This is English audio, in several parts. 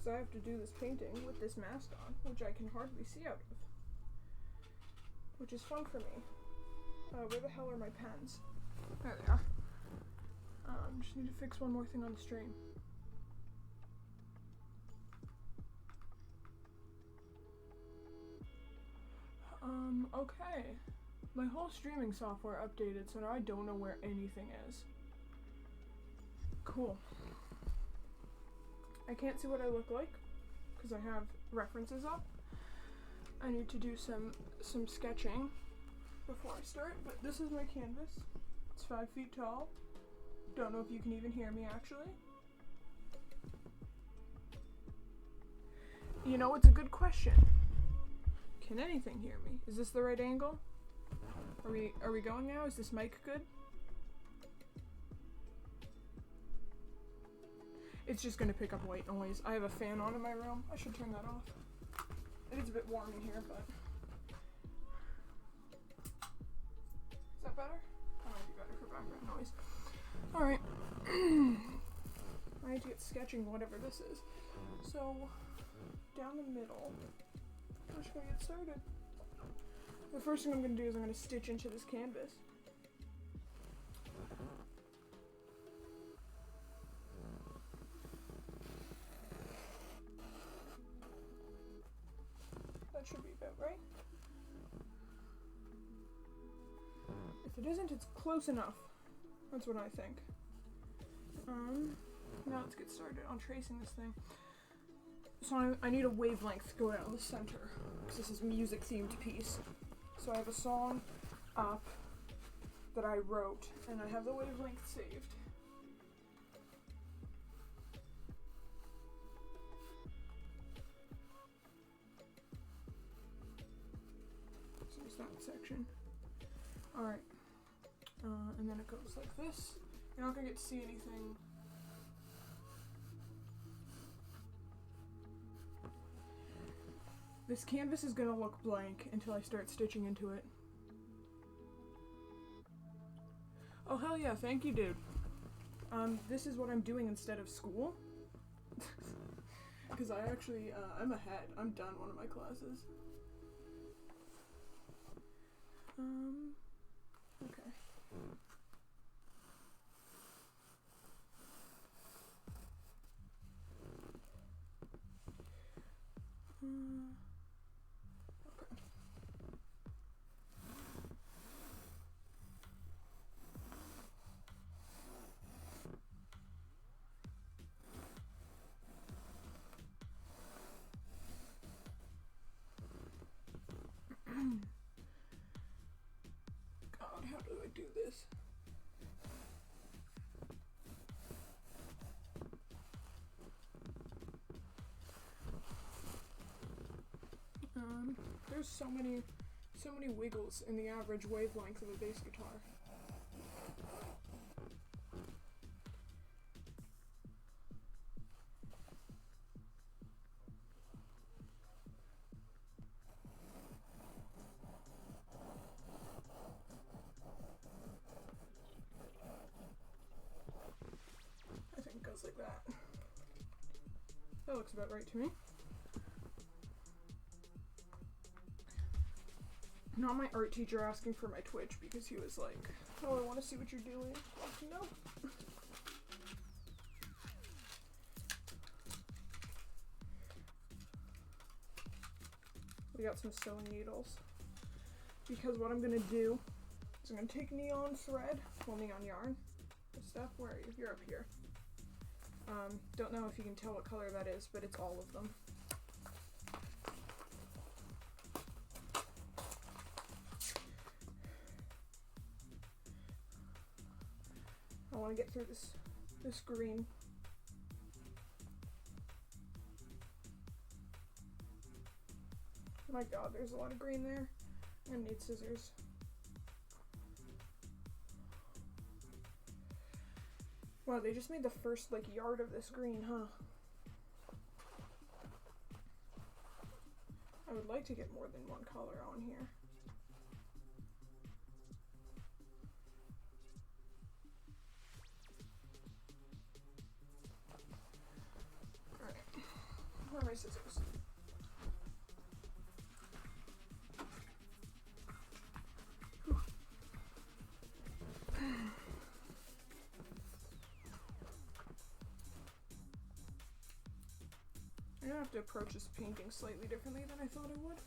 because I have to do this painting with this mask on, which I can hardly see out of. Which is fun for me. Where the hell are my pens? There they are. Just need to fix one more thing on the stream. Okay. My whole streaming software updated, so now I don't know where anything is. Cool. I can't see what I look like, because I have references up. I need to do some sketching before I start, but this is my canvas. It's 5 feet tall. Don't know if you can even hear me, actually. You know, it's a good question. Can anything hear me? Is this the right angle? Are we going now? Is this mic good? It's just gonna pick up white noise. I have a fan on in my room. I should turn that off. It is a bit warm in here, but... Is that better? That might be better for background noise. Alright. I need to get sketching whatever this is. So, down the middle. I'm just gonna get started. The first thing I'm gonna do is I'm gonna stitch into this canvas. That should be about right. If it isn't, it's close enough. That's what I think. Now let's get started on tracing this thing. So I need a wavelength to go down the center, because this is a music themed piece. So I have a song up that I wrote, and I have the wavelength saved. So there's that section. Alright. And then it goes like this. You're not gonna get to see anything. This canvas is gonna look blank until I start stitching into it. Oh hell yeah, thank you, dude. This is what I'm doing instead of school. Because I actually, I'm ahead. I'm done one of my classes. Okay. God, how do I do this? There's so many wiggles in the average wavelength of a bass guitar. I think it goes like that. That looks about right to me. Not my art teacher asking for my Twitch because he was like, oh, I want to see what you're doing. Like, no. We got some sewing needles. Because what I'm going to do is I'm going to take neon thread, well, neon yarn. Steph, where are you? You're up here. Don't know if you can tell what color that is, but it's all of them. I want to get through this green. My god, there's a lot of green there. I'm gonna need scissors. Wow, they just made the first, like, yard of this green, huh? I would like to get more than one color on here. Where are my scissors? I'm gonna have to approach this painting slightly differently than I thought I would.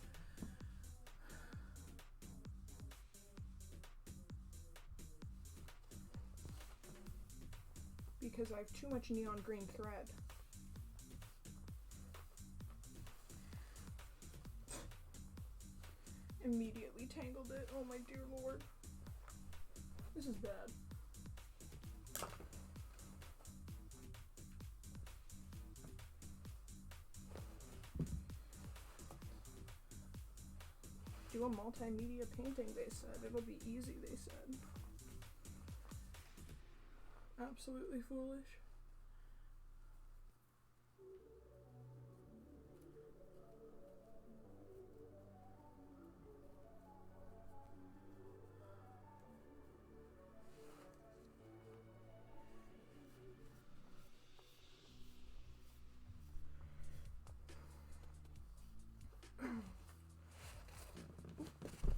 Because I have too much neon green thread. Immediately tangled it. Oh my dear lord. This is bad. Do a multimedia painting, they said. It'll be easy, they said. Absolutely foolish.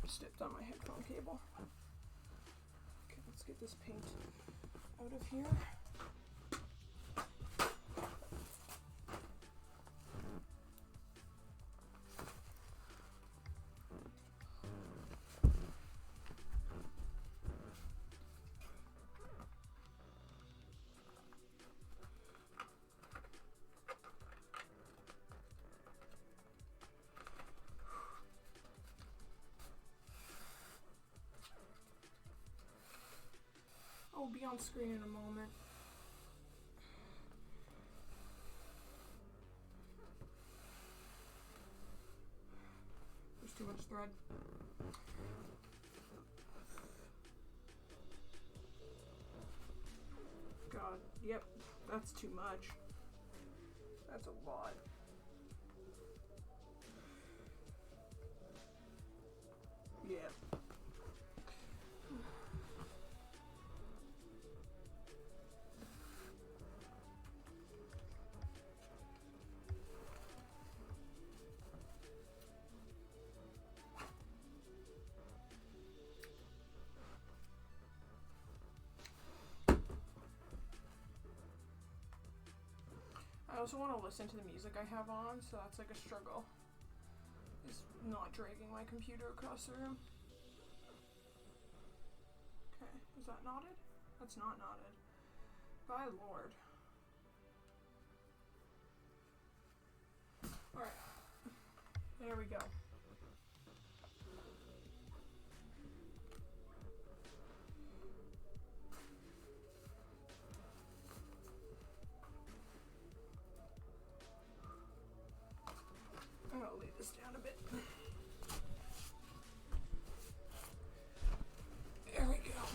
Stepped on my headphone cable. Okay, let's get this paint out of here. I'll be on screen in a moment. There's too much thread. God, yep, that's too much. That's a lot. Yeah. I also want to listen to the music I have on, so that's like a struggle. Is not dragging my computer across the room. Okay, is that knotted? That's not knotted. By Lord. Alright. There we go. I'll lay this down a bit. There we go.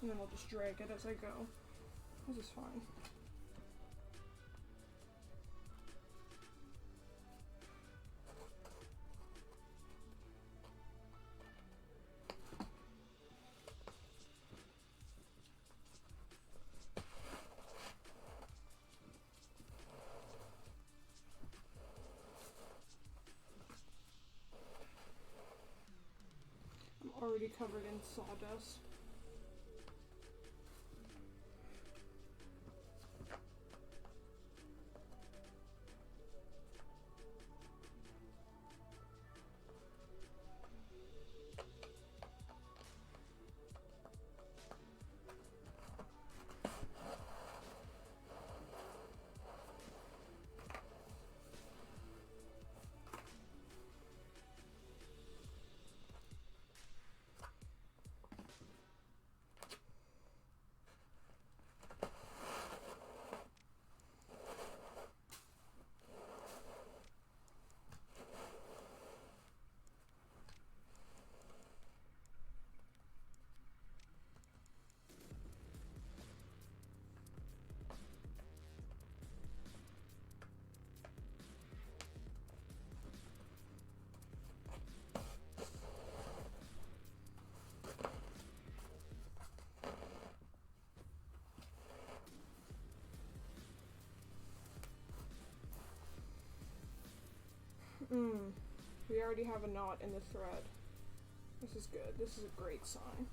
And then I'll just drag it as I go. This is fine. Already covered in sawdust. already have a knot in the thread. This is good. This is a great sign.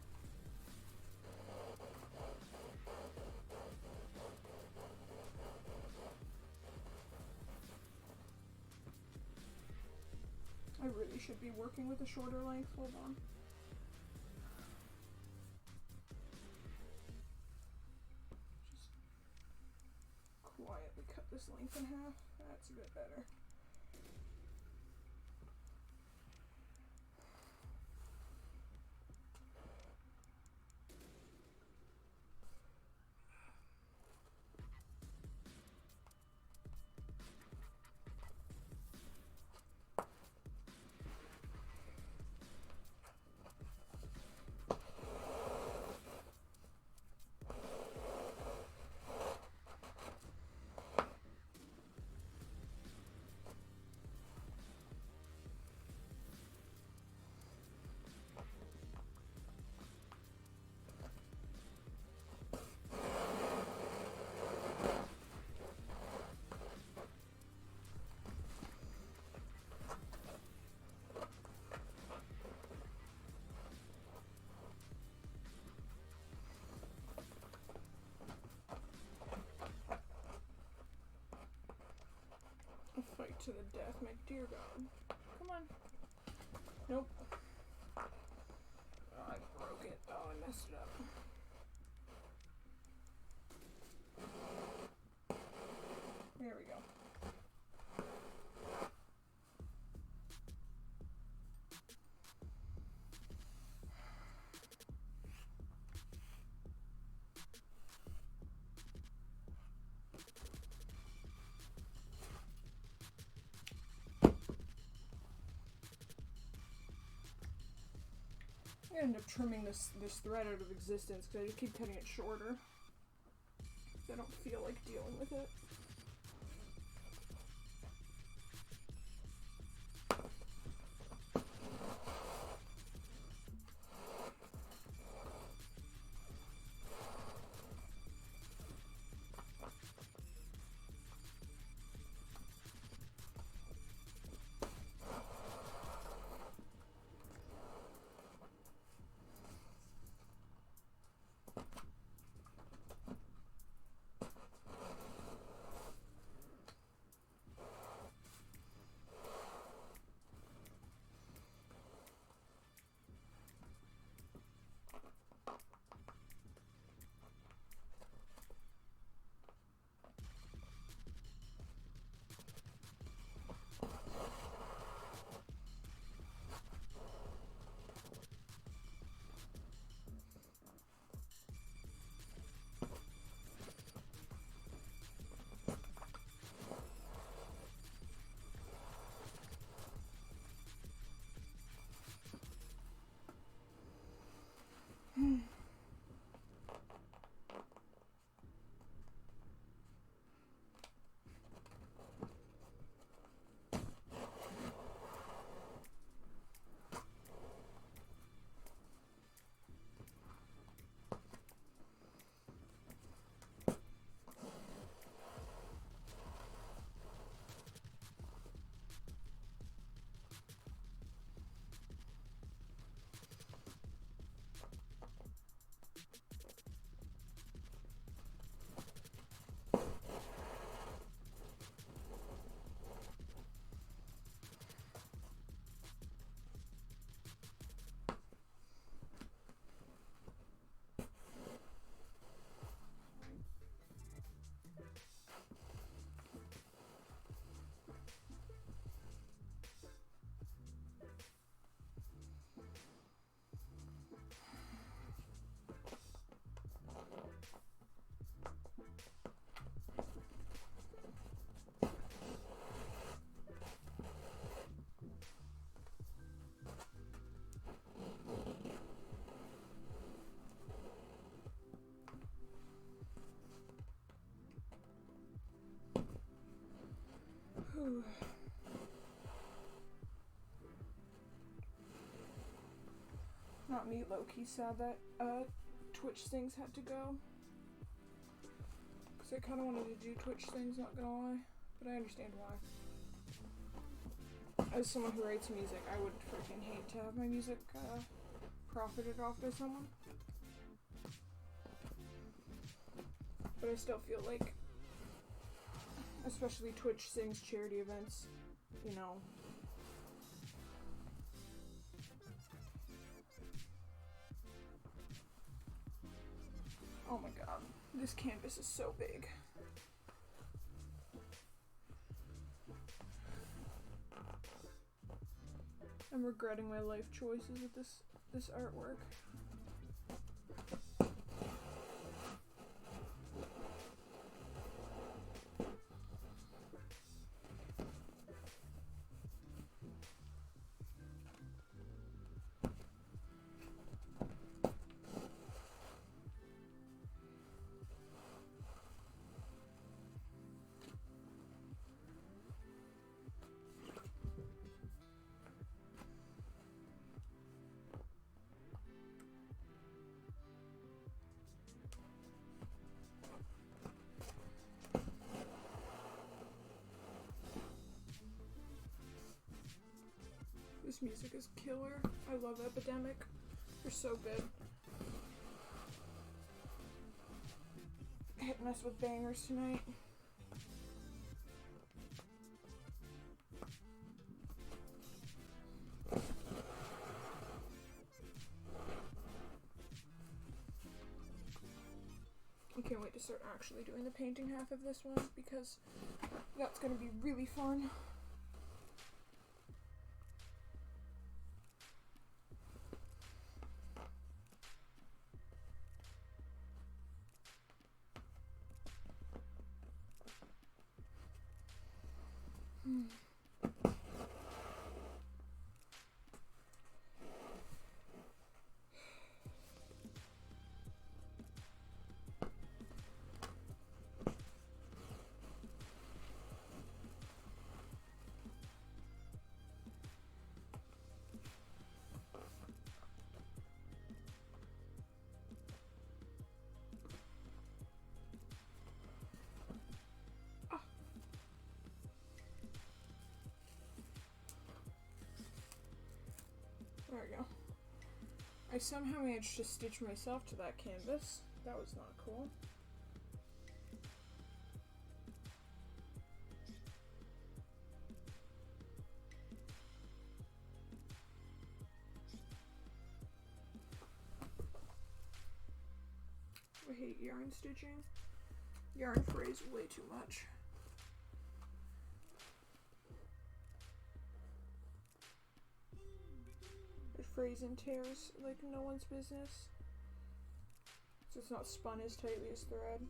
I really should be working with a shorter length. Hold on. Just quietly cut this length in half. That's a bit better. Fight to the death, my dear God. Come on. Nope. Oh, I broke it. Oh, I messed it up. There we go. I end up trimming this thread out of existence because I just keep cutting it shorter. I don't feel like dealing with it. Not me, low-key sad that Twitch things had to go. Because I kind of wanted to do Twitch things, not gonna lie. But I understand why. as someone who writes music, I would freaking hate to have my music profited off by someone. But I still feel like, especially Twitch sings charity events, you know. Oh my god, this canvas is so big. I'm regretting my life choices with this artwork. This music is killer. I love Epidemic. They're so good. Hitting us with bangers tonight. I can't wait to start actually doing the painting half of this one because that's gonna be really fun. There we go. I somehow managed to stitch myself to that canvas. That was not cool. I hate yarn stitching. Yarn frays way too much. Frays and tears like no one's business. So it's not spun as tightly as thread.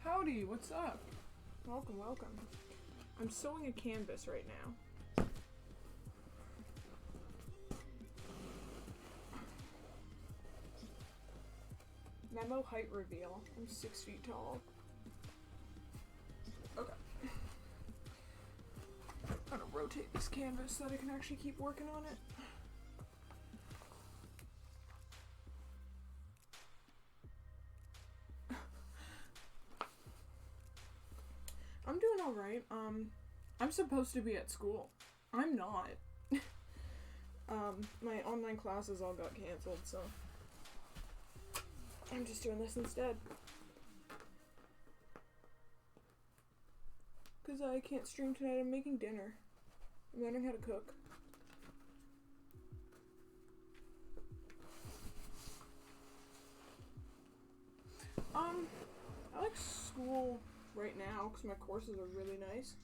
Howdy, what's up? Welcome, welcome. I'm sewing a canvas right now. Memo height reveal. I'm 6 feet tall. Okay. I'm gonna rotate this canvas so that I can actually keep working on it. I'm doing alright. I'm supposed to be at school. I'm not. My online classes all got canceled, so I'm just doing this instead. Because I can't stream tonight, I'm making dinner. I'm learning how to cook. I like school right now because my courses are really nice.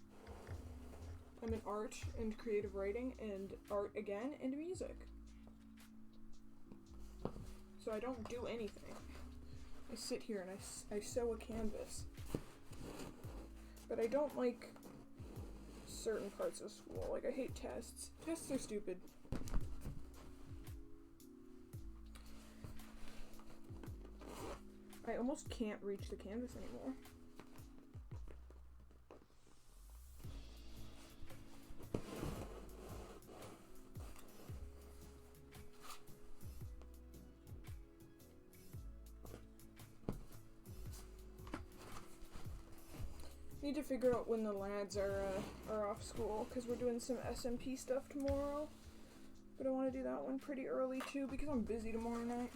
I'm in art and creative writing and art again and music. So I don't do anything. I sit here and I sew a canvas. But I don't like certain parts of school. Like I hate tests. Tests are stupid. I almost can't reach the canvas anymore. Need to figure out when the lads are off school, because we're doing some SMP stuff tomorrow. But I want to do that one pretty early too, because I'm busy tomorrow night.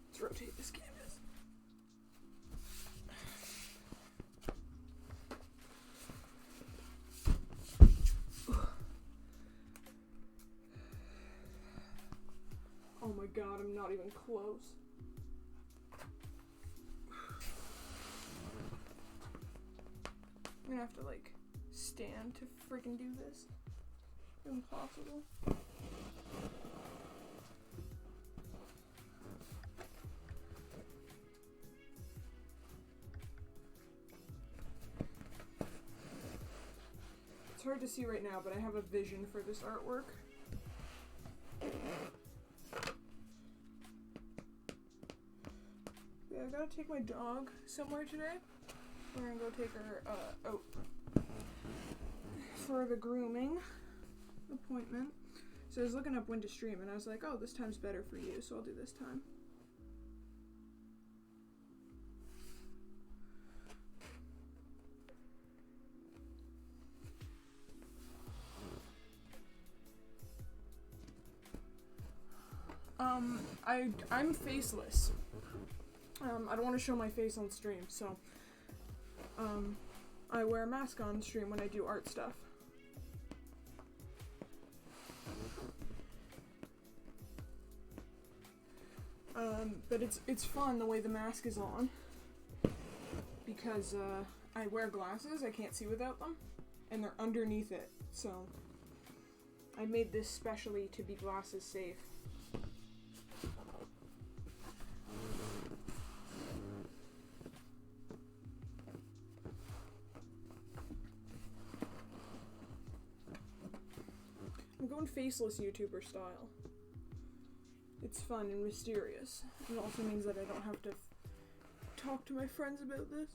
Let's rotate this canvas. Oh my god, I'm not even close. I'm gonna have to like stand to freaking do this. Impossible. It's hard to see right now, but I have a vision for this artwork. Yeah, I gotta take my dog somewhere today. We're gonna go take her out for the grooming appointment. So I was looking up when to stream and I was like, oh, this time's better for you, so I'll do this time. I'm faceless. I don't want to show my face on stream, so I wear a mask on stream when I do art stuff. But it's fun the way the mask is on, because I wear glasses, I can't see without them, and they're underneath it, so I made this specially to be glasses safe. I'm going faceless YouTuber style. It's fun and mysterious. It also means that I don't have to talk to my friends about this.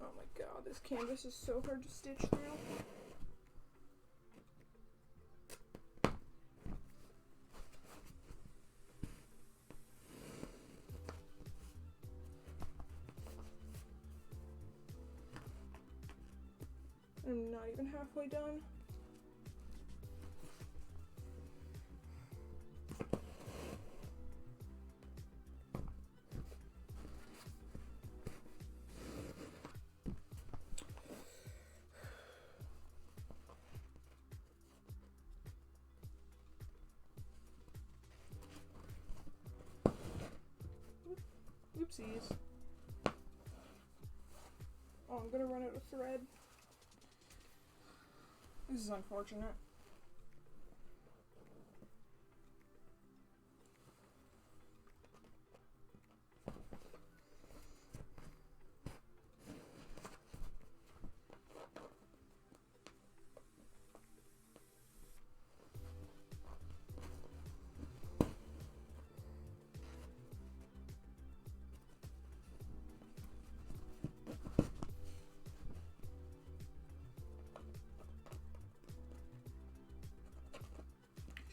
Oh my god, this canvas is so hard to stitch through. I'm not even halfway done. Oopsies. Oh, I'm gonna run out of thread. This is unfortunate.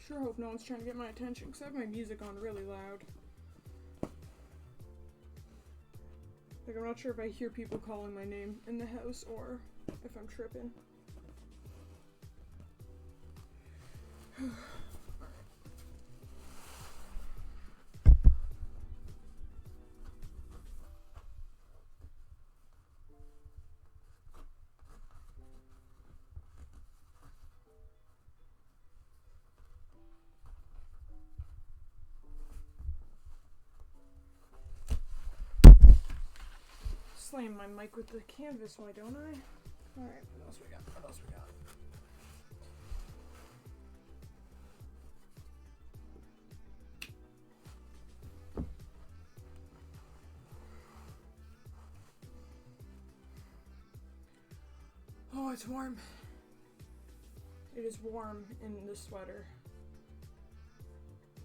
Sure hope no one's trying to get my attention, because I have my music on really loud. Like, I'm not sure if I hear people calling my name in the house or if I'm tripping. Slam my mic with the canvas, why don't I? Alright, what else we got? What else we got? Oh, it's warm. It is warm in this sweater.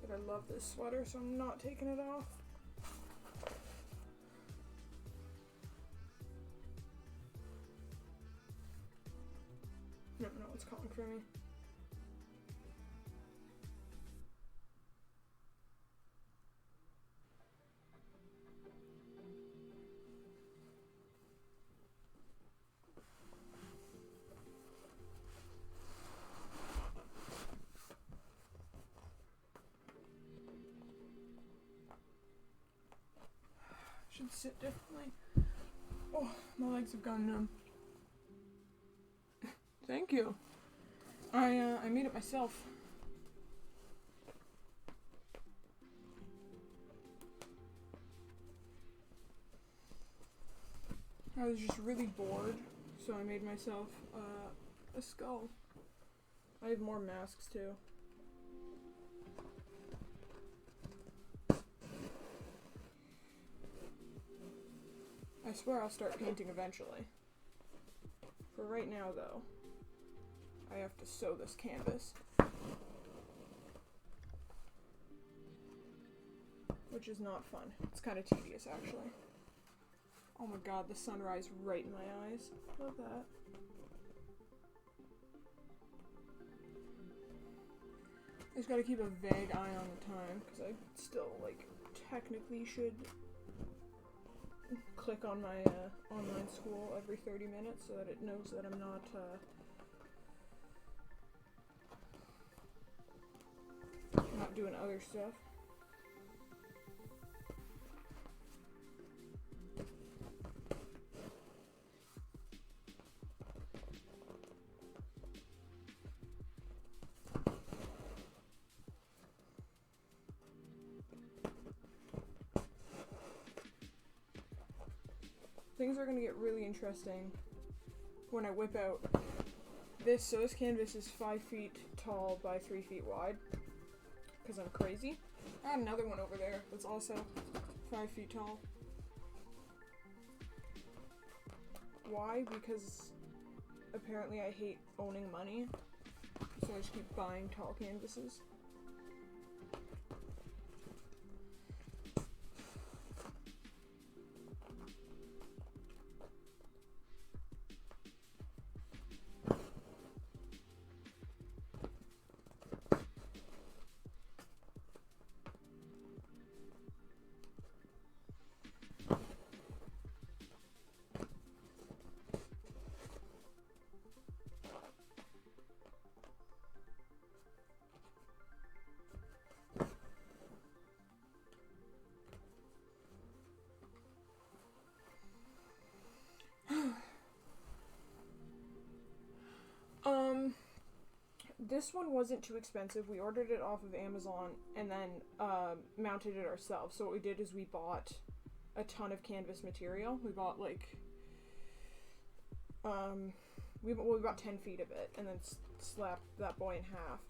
But I love this sweater, so I'm not taking it off. No, it's calling for me. Should sit differently. Oh, my legs have gone numb. Thank you. I made it myself. I was just really bored, so I made myself a skull. I have more masks too. I swear I'll start painting eventually. For right now though, I have to sew this canvas. Which is not fun. It's kind of tedious actually. Oh my god, the sunrise right in my eyes. Love that. I just gotta keep a vague eye on the time, because I still, like, technically should click on my online school every 30 minutes so that it knows that I'm not not doing other stuff. Things are gonna get really interesting when I whip out this. So this canvas is 5 feet tall by 3 feet wide, because I'm crazy. I had another one over there that's also 5 feet tall. Why? Because apparently I hate owning money, so I just keep buying tall canvases. This one wasn't too expensive. We ordered it off of Amazon and then mounted it ourselves. So what we did is we bought a ton of canvas material. We bought like we bought 10 feet of it and then slapped that boy in half.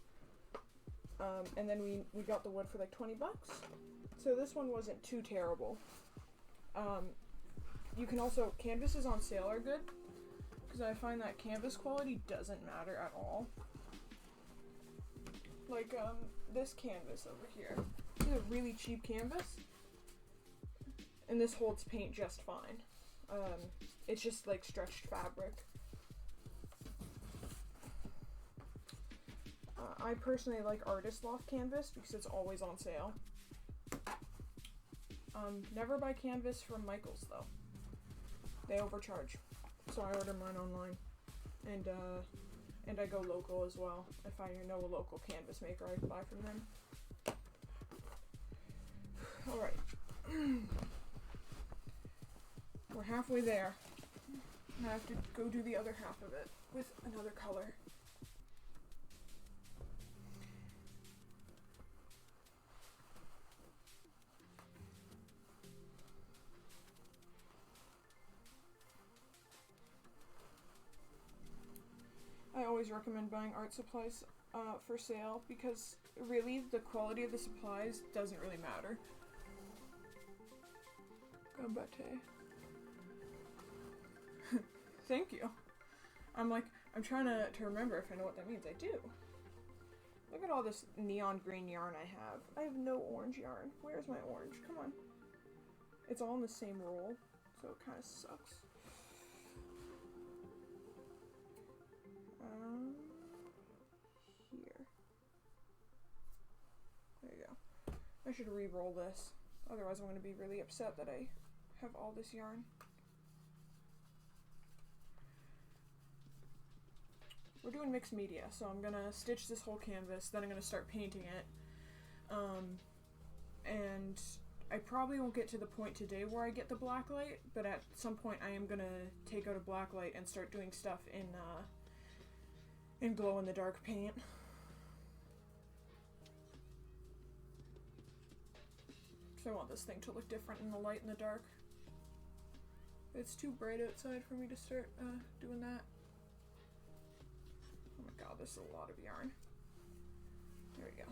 And then we got the wood for like 20 bucks. So this one wasn't too terrible. You can also, canvases on sale are good, because I find that canvas quality doesn't matter at all. Like, this canvas over here. This is a really cheap canvas, and this holds paint just fine. It's just like stretched fabric. I personally like Artist Loft canvas because it's always on sale. Never buy canvas from Michaels though. They overcharge, so I order mine online, and I go local as well. If I know a local canvas maker, I buy from them. All right, we're halfway there. I have to go do the other half of it with another color. always recommend buying art supplies for sale because really the quality of the supplies doesn't really matter. Gambate. Thank you. I'm trying to remember if I know what that means. I do. Look at all this neon green yarn I have. I have no orange yarn. Where's my orange? Come on. It's all in the same roll, so it kind of sucks. Here. There you go. I should re-roll this. Otherwise I'm going to be really upset that I have all this yarn. We're doing mixed media, so I'm going to stitch this whole canvas, then I'm going to start painting it. And I probably won't get to the point today where I get the black light, but at some point I am going to take out a black light and start doing stuff in glow-in-the-dark paint. So I want this thing to look different in the light and the dark. It's too bright outside for me to start doing that. Oh my god, this is a lot of yarn. There we go.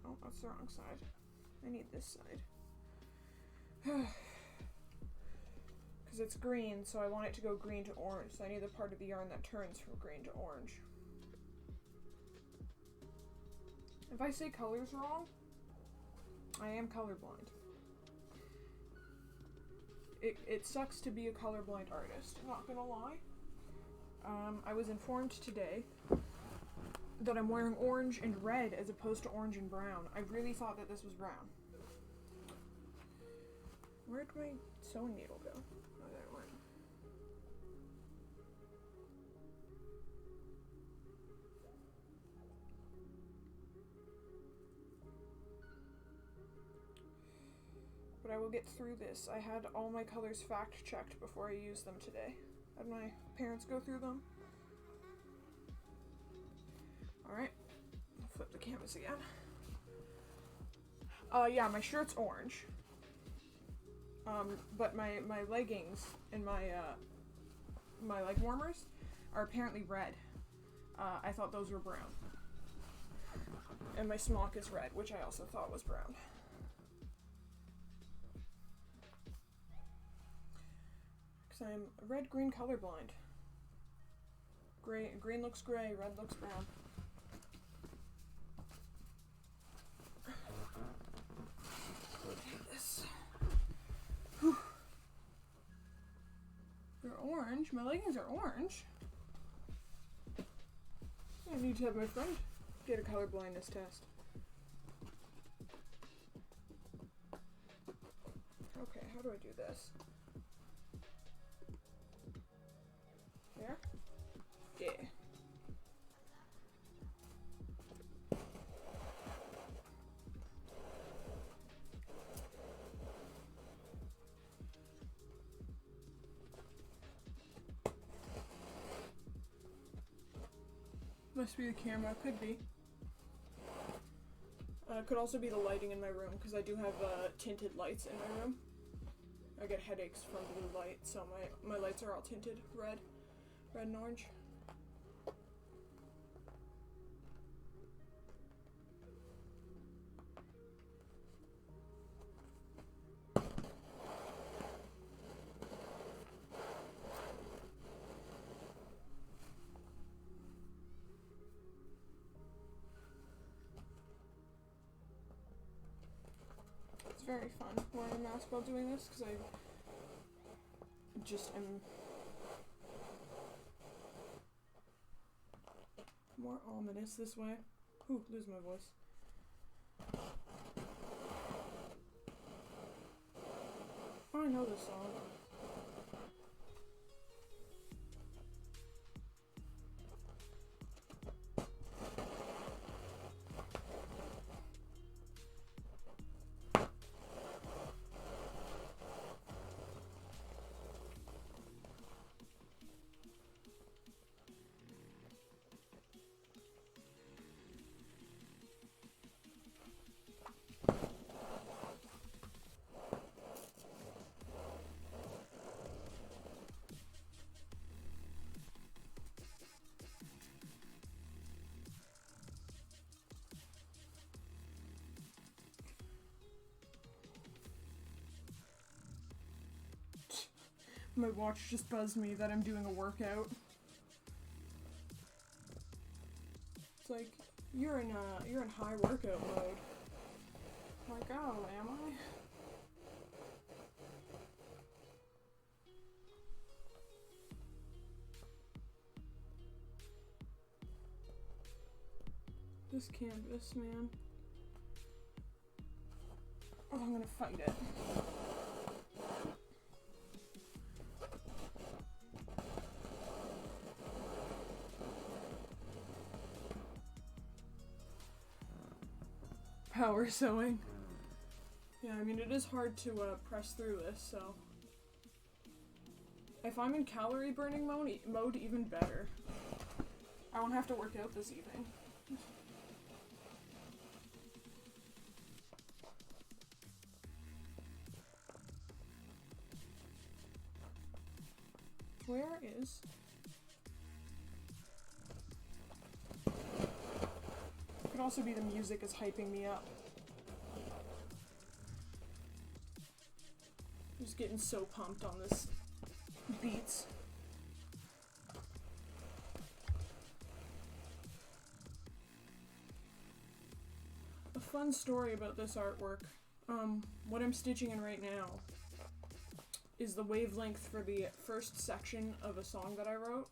Oh, that's the wrong side. I need this side. Because it's green, so I want it to go green to orange, so I need the part of the yarn that turns from green to orange. If I say colors wrong, I am colorblind. It sucks to be a colorblind artist, not gonna lie. I was informed today that I'm wearing orange and red as opposed to orange and brown. I really thought that this was brown. Where'd my sewing needle go? Oh, there it went. But I will get through this. I had all my colors fact-checked before I used them today. Had my parents go through them. Alright, I'll flip the canvas again. Yeah, my shirt's orange. But my leggings and my leg warmers are apparently red. I thought those were brown. And my smock is red, which I also thought was brown. Because I'm red-green colorblind. Green looks gray, red looks brown. This. Whew. They're orange. My leggings are orange. I need to have my friend get a color blindness test. Okay, how do I do this? There? Yeah. Must be the camera, could be. Could also be the lighting in my room, because I do have tinted lights in my room. I get headaches from blue light, so my lights are all tinted red and orange. It's very fun wearing a mask while doing this, because I just am more ominous this way. Ooh, lose my voice. Oh, I know this song. My watch just buzzed me that I'm doing a workout. It's like, you're in high workout mode. I'm like, oh, am I? This canvas, man. Oh, I'm gonna fight it. Power sewing. Yeah, I mean, it is hard to press through this, so. If I'm in calorie burning mode, even better. I won't have to work out this evening. Where is... Could also be the music is hyping me up. I'm just getting so pumped on this beats. A fun story about this artwork, what I'm stitching in right now is the wavelength for the first section of a song that I wrote,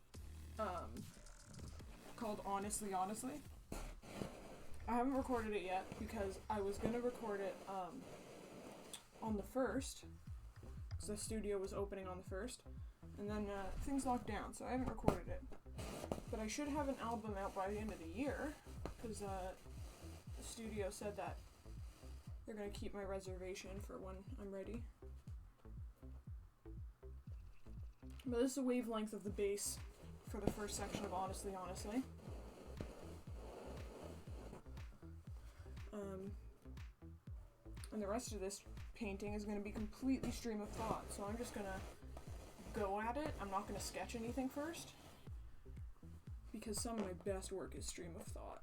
called Honestly, Honestly. I haven't recorded it yet because I was gonna record it on the 1st, because the studio was opening on the 1st, and then things locked down, so I haven't recorded it. But I should have an album out by the end of the year, because the studio said that they're gonna keep my reservation for when I'm ready. But this is the wavelength of the bass for the first section of Honestly, Honestly. And the rest of this painting is going to be completely stream of thought, so I'm just going to go at it. I'm not going to sketch anything first, because some of my best work is stream of thought.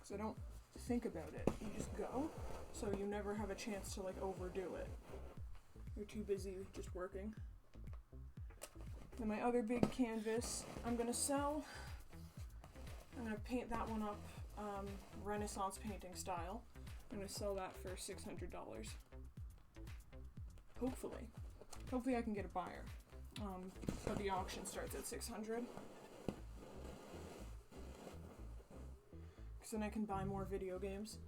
So I don't think about it, you just go, so you never have a chance to like overdo it. You're too busy just working. Then my other big canvas I'm going to sell. I'm going to paint that one up Renaissance painting style. I'm going to sell that for $600. Hopefully. Hopefully I can get a buyer. But the auction starts at $600. Because then I can buy more video games.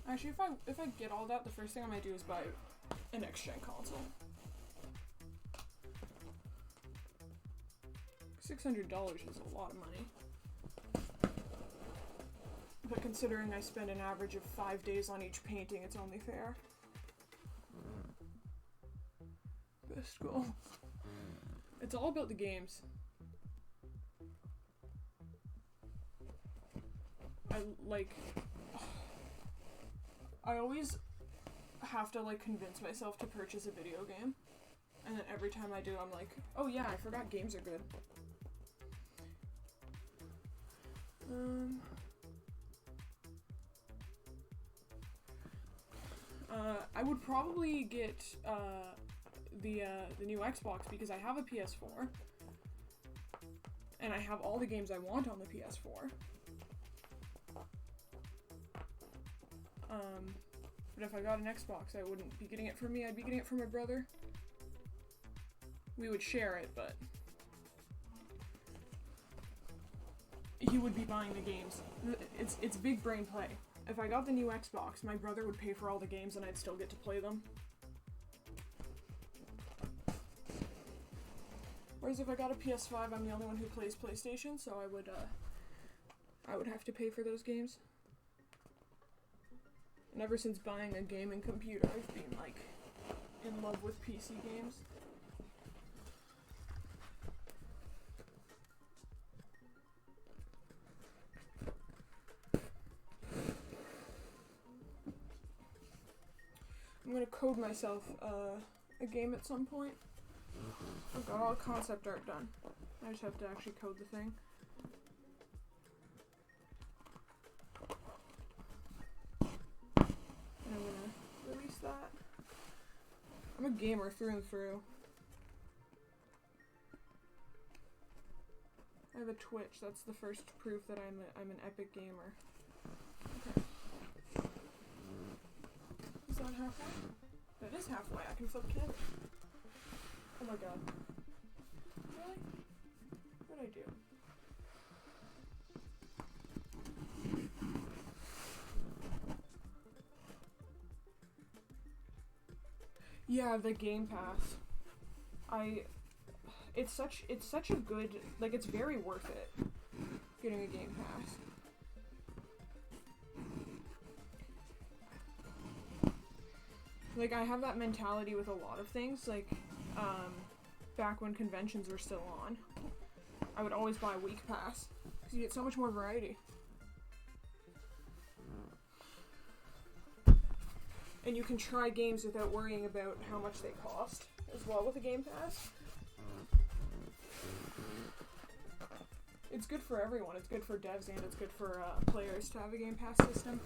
Actually, if I get all that, the first thing I might do is buy a next-gen console. $600 is a lot of money. But considering I spend an average of 5 days on each painting, it's only fair. Best goal. It's all about the games. I always have to like convince myself to purchase a video game, and then every time I do I'm like, oh yeah, I forgot games are good. I would probably get the new Xbox because I have a PS4 and I have all the games I want on the PS4. But if I got an Xbox, I wouldn't be getting it for me, I'd be getting it for my brother. We would share it, but he would be buying the games. It's big brain play. If I got the new Xbox, my brother would pay for all the games and I'd still get to play them. Whereas if I got a PS5, I'm the only one who plays PlayStation, so I would have to pay for those games. And ever since buying a gaming computer, I've been, like, in love with PC games. I'm gonna code myself a game at some point. I've got all the concept art done. I just have to actually code the thing. that. I'm a gamer through and through. I have a Twitch. That's the first proof that I'm an epic gamer. Okay. Is that halfway? That is halfway. I can flip canvas. Oh my god. Really? What did I do? Yeah, the Game Pass. It's such a good, like, it's very worth it getting a Game Pass. Like, I have that mentality with a lot of things, like, back when conventions were still on, I would always buy a week pass, because you get so much more variety. And you can try games without worrying about how much they cost, as well, with a Game Pass. It's good for everyone. It's good for devs and it's good for players to have a Game Pass system.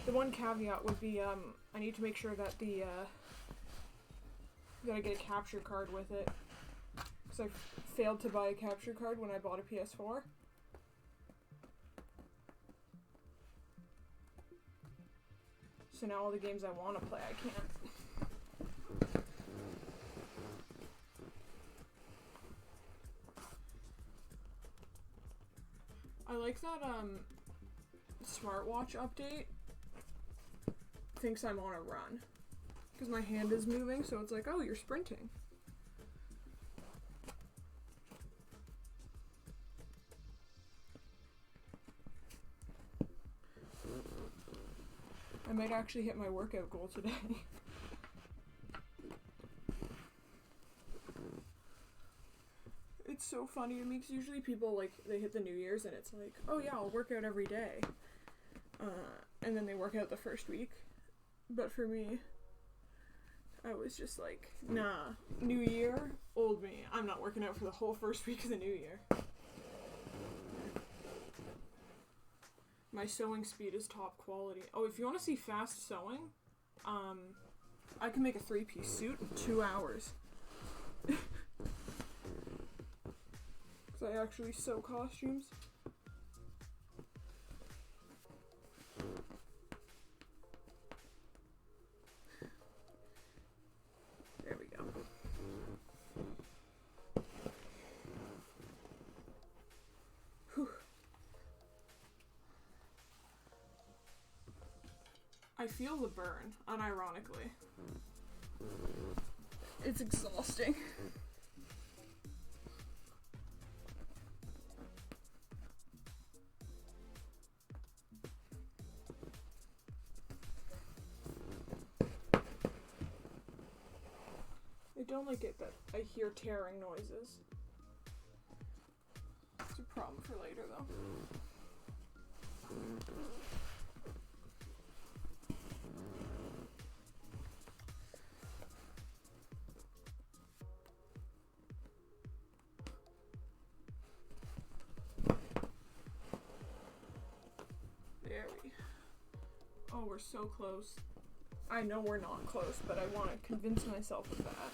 The one caveat would be, I need to make sure that that I get a capture card with it. Because I failed to buy a capture card when I bought a PS4. So now all the games I want to play, I can't. I like that, smartwatch update thinks I'm on a run. Because my hand is moving, so it's like, oh, you're sprinting. I might actually hit my workout goal today. It's so funny to me, because usually people, like, they hit the New Year's and it's like, oh yeah, I'll work out every day. And then they work out the first week. But for me, I was just like, nah, New Year, old me. I'm not working out for the whole first week of the New Year. My sewing speed is top quality. Oh, if you want to see fast sewing, I can make a 3-piece suit in 2 hours. Because I actually sew costumes. There we go. Whew. I feel the burn, unironically. It's exhausting. I don't like it that I hear tearing noises. It's a problem for later, though. There we... Oh, we're so close. I know we're not close, but I want to convince myself of that.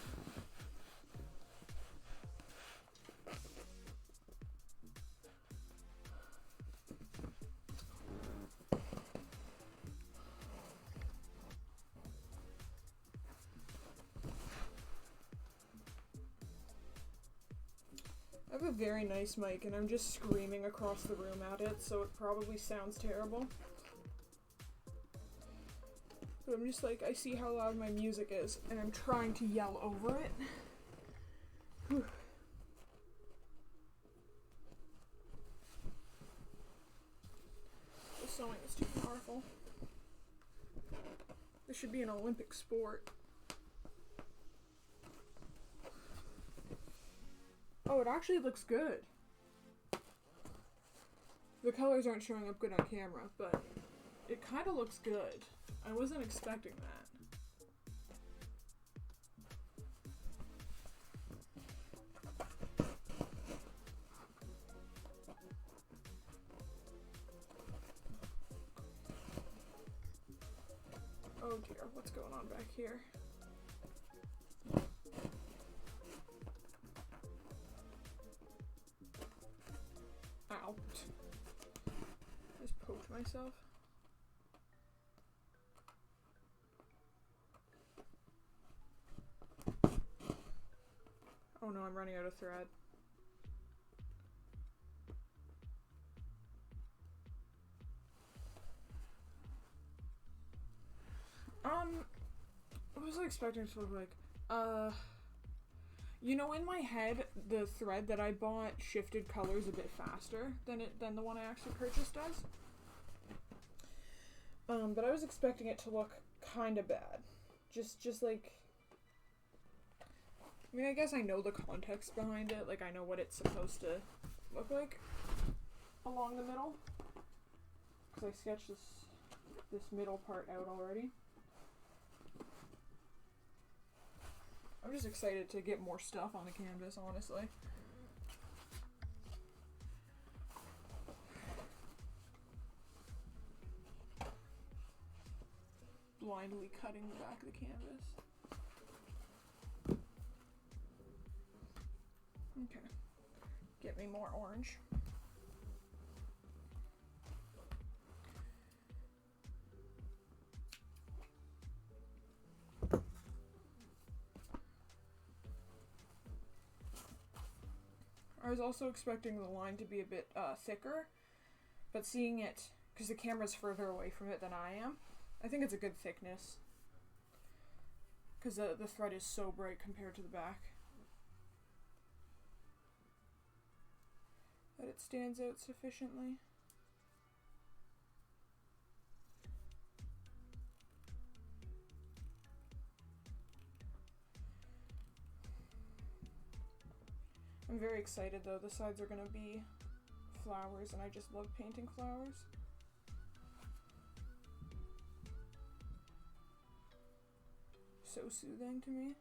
I have a very nice mic, and I'm just screaming across the room at it, so it probably sounds terrible. But I'm just like, I see how loud my music is, and I'm trying to yell over it. Whew. The sewing is too powerful. This should be an Olympic sport. Oh, it actually looks good. The colors aren't showing up good on camera, but it kind of looks good. I wasn't expecting that. dear, what's going on back here? Ow. Just poked myself. Oh no, I'm running out of thread. What was I expecting it to look like? You know, in my head, the thread that I bought shifted colors a bit faster than the one I actually purchased does. But I was expecting it to look kind of bad. Just like... I mean, I guess I know the context behind it. Like, I know what it's supposed to look like along the middle. Because I sketched this middle part out already. I'm just excited to get more stuff on the canvas, honestly. Blindly cutting the back of the canvas. Okay. Get me more orange. I was also expecting the line to be a bit thicker, but seeing it, because the camera's further away from it than I am, I think it's a good thickness. Because the thread is so bright compared to the back. That it stands out sufficiently. I'm very excited though. The sides are gonna be flowers and I just love painting flowers. So soothing to me.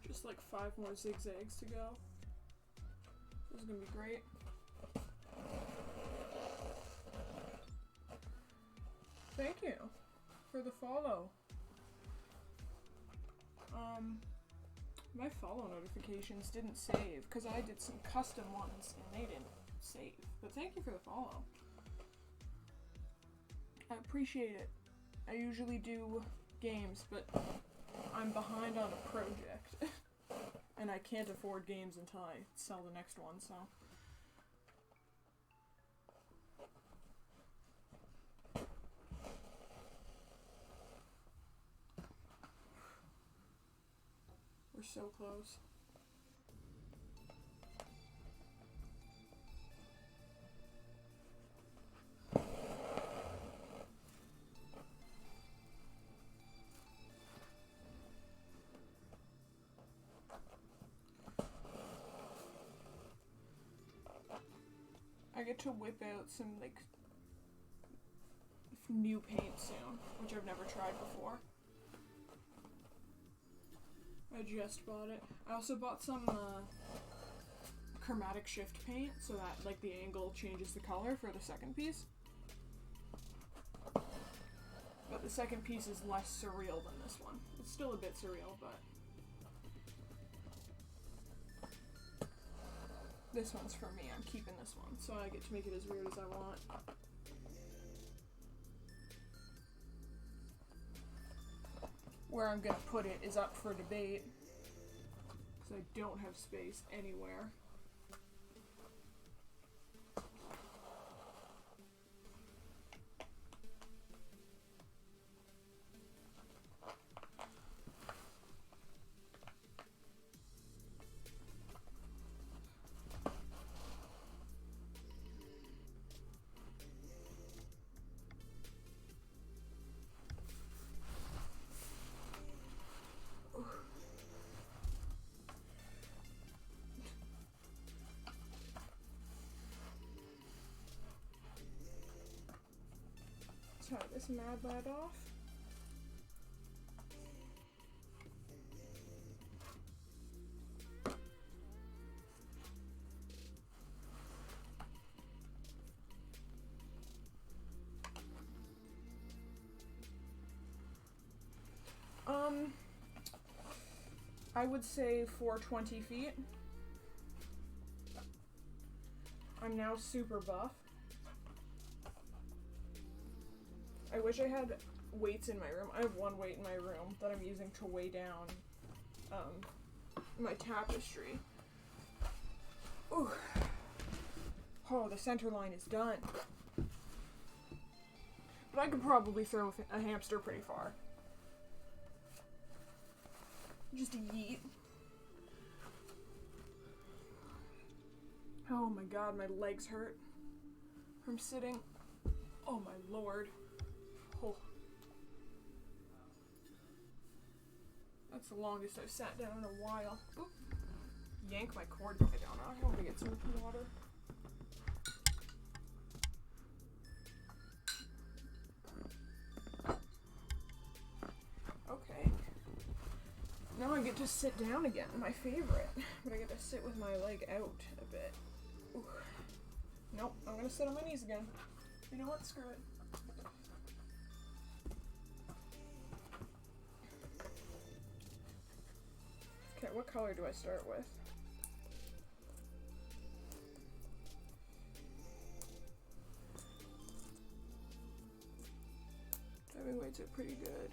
Just like 5 more zigzags to go. This is gonna be great. Thank you for the follow. My follow notifications didn't save because I did some custom ones and they didn't save. But thank you for the follow. I appreciate it. I usually do games, but I'm behind on a project. And I can't afford games until I sell the next one, so. We're so close. I get to whip out some, like, new paint soon, which I've never tried before. I just bought it. I also bought some, chromatic shift paint, so that, like, the angle changes the color for the second piece. But the second piece is less surreal than this one. It's still a bit surreal, but... This one's for me. I'm keeping this one, so I get to make it as weird as I want. Where I'm gonna put it is up for debate, because I don't have space anywhere. tie this mad lad off. I would say for 20 feet. I'm now super buff. I wish I had weights in my room. I have one weight in my room that I'm using to weigh down my tapestry. Ooh. Oh, the center line is done. But I could probably throw a hamster pretty far. Just a yeet. Oh my god, my legs hurt from sitting. Oh my lord. Oh. That's the longest I've sat down in a while. Oop. Yank my cord back down. I want to get some water. Okay. Now I get to sit down again, my favorite. But I get to sit with my leg out a bit. Ooh. Nope, I'm gonna sit on my knees again. You know what? Screw it. Okay, what color do I start with? Diving weights are pretty good.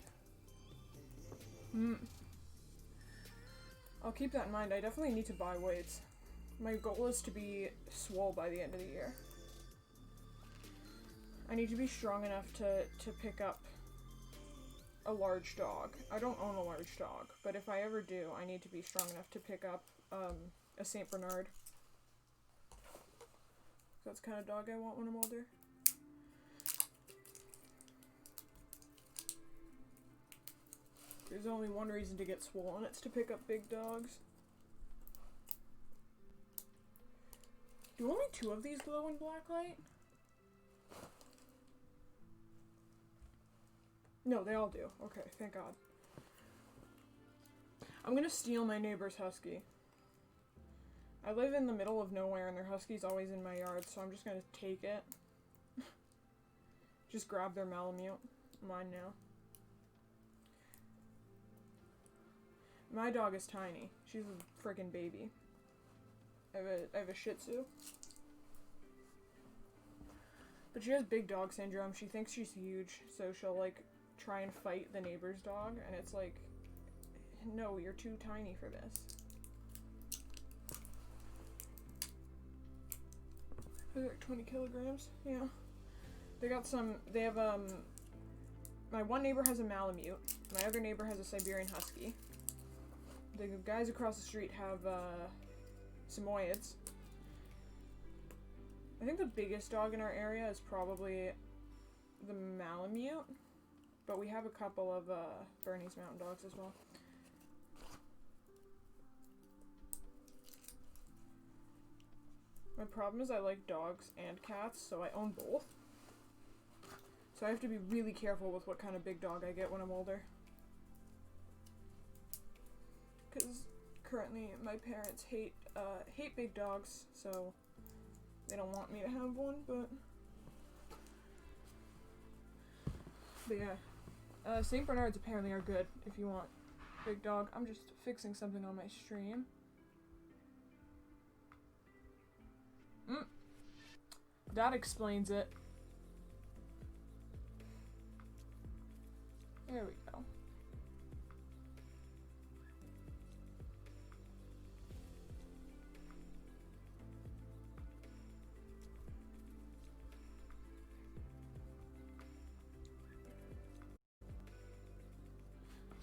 I'll keep that in mind. I definitely need to buy weights. My goal is to be swole by the end of the year. I need to be strong enough to pick up a large dog. I don't own a large dog, but if I ever do, I need to be strong enough to pick up a Saint Bernard. That's the kind of dog I want when I'm older. There's only one reason to get swollen, it's to pick up big dogs. Do only 2 of these glow in black light? No, they all do. Okay, thank God. I'm gonna steal my neighbor's husky. I live in the middle of nowhere and their husky's always in my yard, so I'm just gonna take it. Just grab their Malamute. Mine now. My dog is tiny. She's a freaking baby. I have a Shih Tzu. But she has big dog syndrome. She thinks she's huge, so she'll like try and fight the neighbor's dog, and it's like, no, you're too tiny for this. They're like 20 kilograms. Yeah. They have my one neighbor has a Malamute. My other neighbor has a Siberian Husky. The guys across the street have Samoyeds. I think the biggest dog in our area is probably the Malamute, but we have a couple of Bernese Mountain Dogs as well. My problem is I like dogs and cats, so I own both. So I have to be really careful with what kind of big dog I get when I'm older. Because currently my parents hate big dogs, so they don't want me to have one, but yeah. St. Bernards apparently are good if you want big dog. I'm just fixing something on my stream. That explains it. There we go.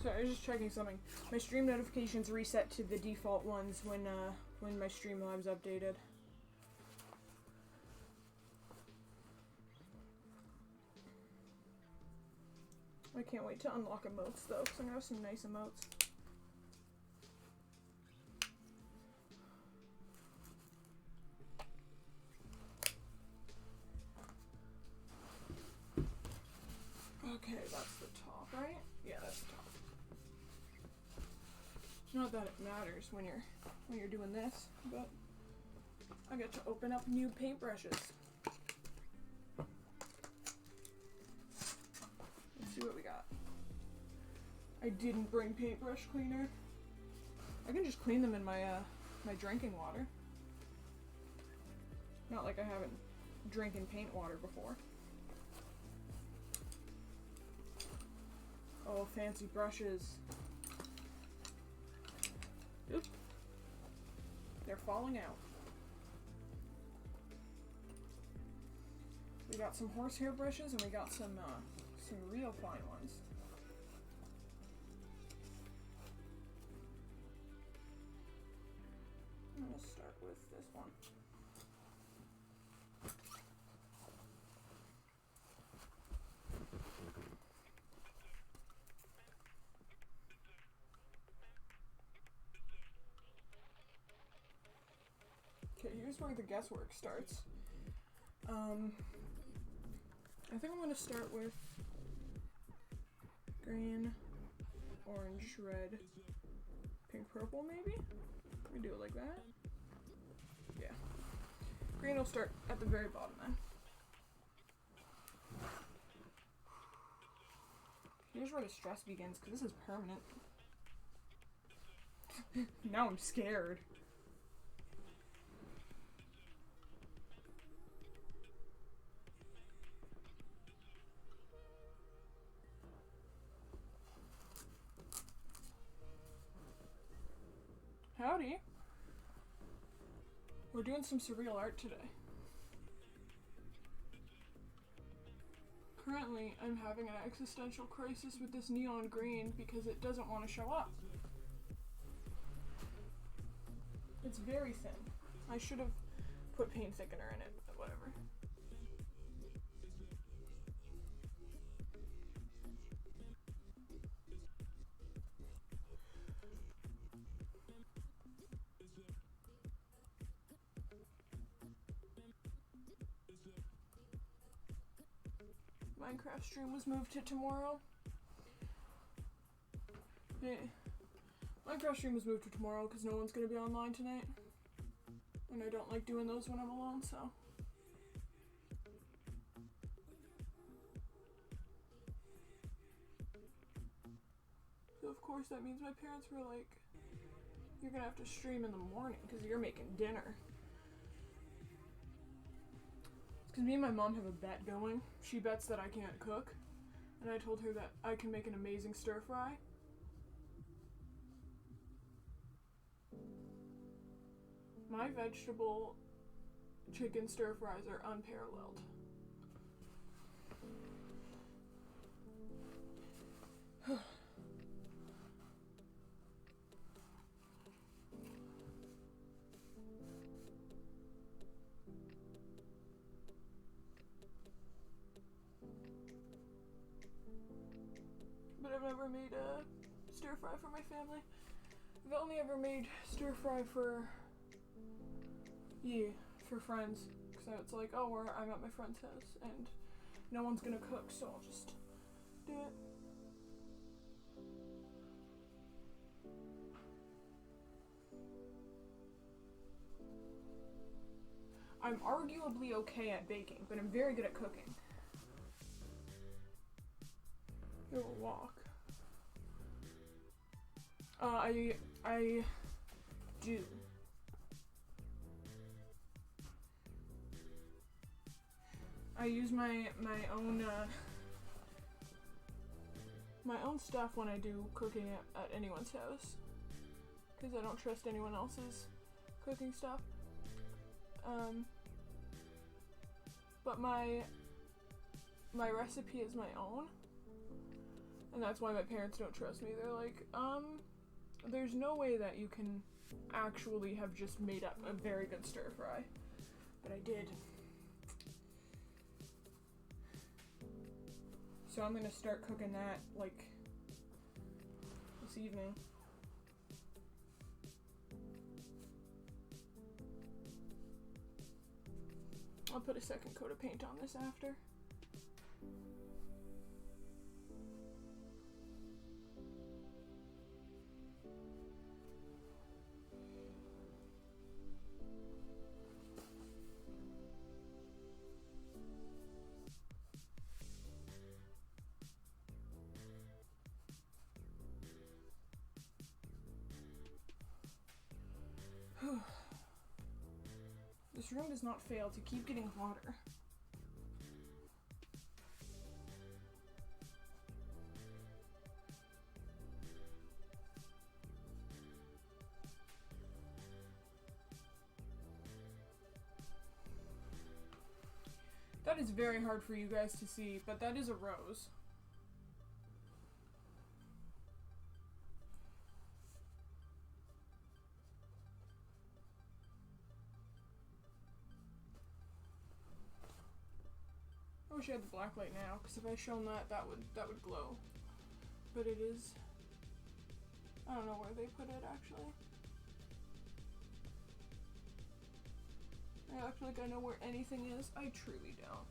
Sorry, I was just checking something. My stream notifications reset to the default ones when my Streamlabs updated. I can't wait to unlock emotes though, because I'm gonna have some nice emotes. Not that it matters when you're doing this, but I get to open up new paintbrushes. Let's see what we got. I didn't bring paintbrush cleaner. I can just clean them in my my drinking water. Not like I haven't drinking paint water before. Oh, fancy brushes. Oop. They're falling out. We got some horsehair brushes and we got some real fine ones. I'm gonna start with this one. Okay, here's where the guesswork starts. I think I'm gonna start with green, orange, red, pink, purple maybe? We do it like that? Yeah. Green will start at the very bottom then. Here's where the stress begins, because this is permanent. Now I'm scared. Howdy. We're doing some surreal art today. Currently, I'm having an existential crisis with this neon green because it doesn't want to show up. It's very thin. I should have put paint thickener in it, but whatever. Minecraft stream was moved to tomorrow. Hey, Minecraft stream was moved to tomorrow because no one's gonna be online tonight. And I don't like doing those when I'm alone, so. So of course that means my parents were like, you're gonna have to stream in the morning because you're making dinner. Because me and my mom have a bet going. She bets that I can't cook. And I told her that I can make an amazing stir fry. My vegetable chicken stir fries are unparalleled. But I've never made a stir fry for my family. I've only ever made stir fry for friends. So it's like, oh, I'm at my friend's house and no one's gonna cook, so I'll just do it. I'm arguably okay at baking, but I'm very good at cooking. It will walk. I do. I use my own stuff when I do cooking at anyone's house, because I don't trust anyone else's cooking stuff. But my recipe is my own, and that's why my parents don't trust me. They're like, there's no way that you can actually have just made up a very good stir fry. But I did. So I'm gonna start cooking that, like, this evening. I'll put a second coat of paint on this after. This room does not fail to keep getting hotter. That is very hard for you guys to see, but that is a rose. I wish I had the black light now, because if I shone that, that would glow. But it is... I don't know where they put it, actually. I act like I know where anything is. I truly don't.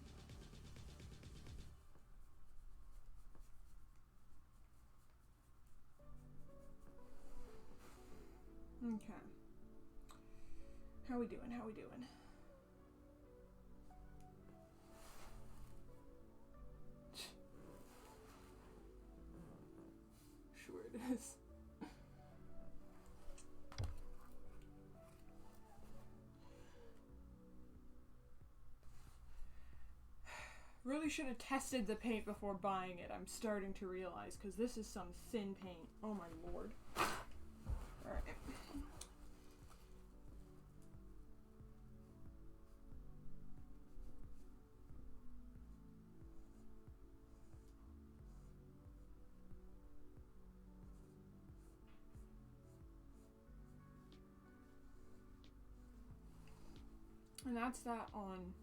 Okay. How we doing? How we doing? Sure it is. Really should have tested the paint before buying it, I'm starting to realize, because this is some thin paint. Oh my lord. Alright. And that's that on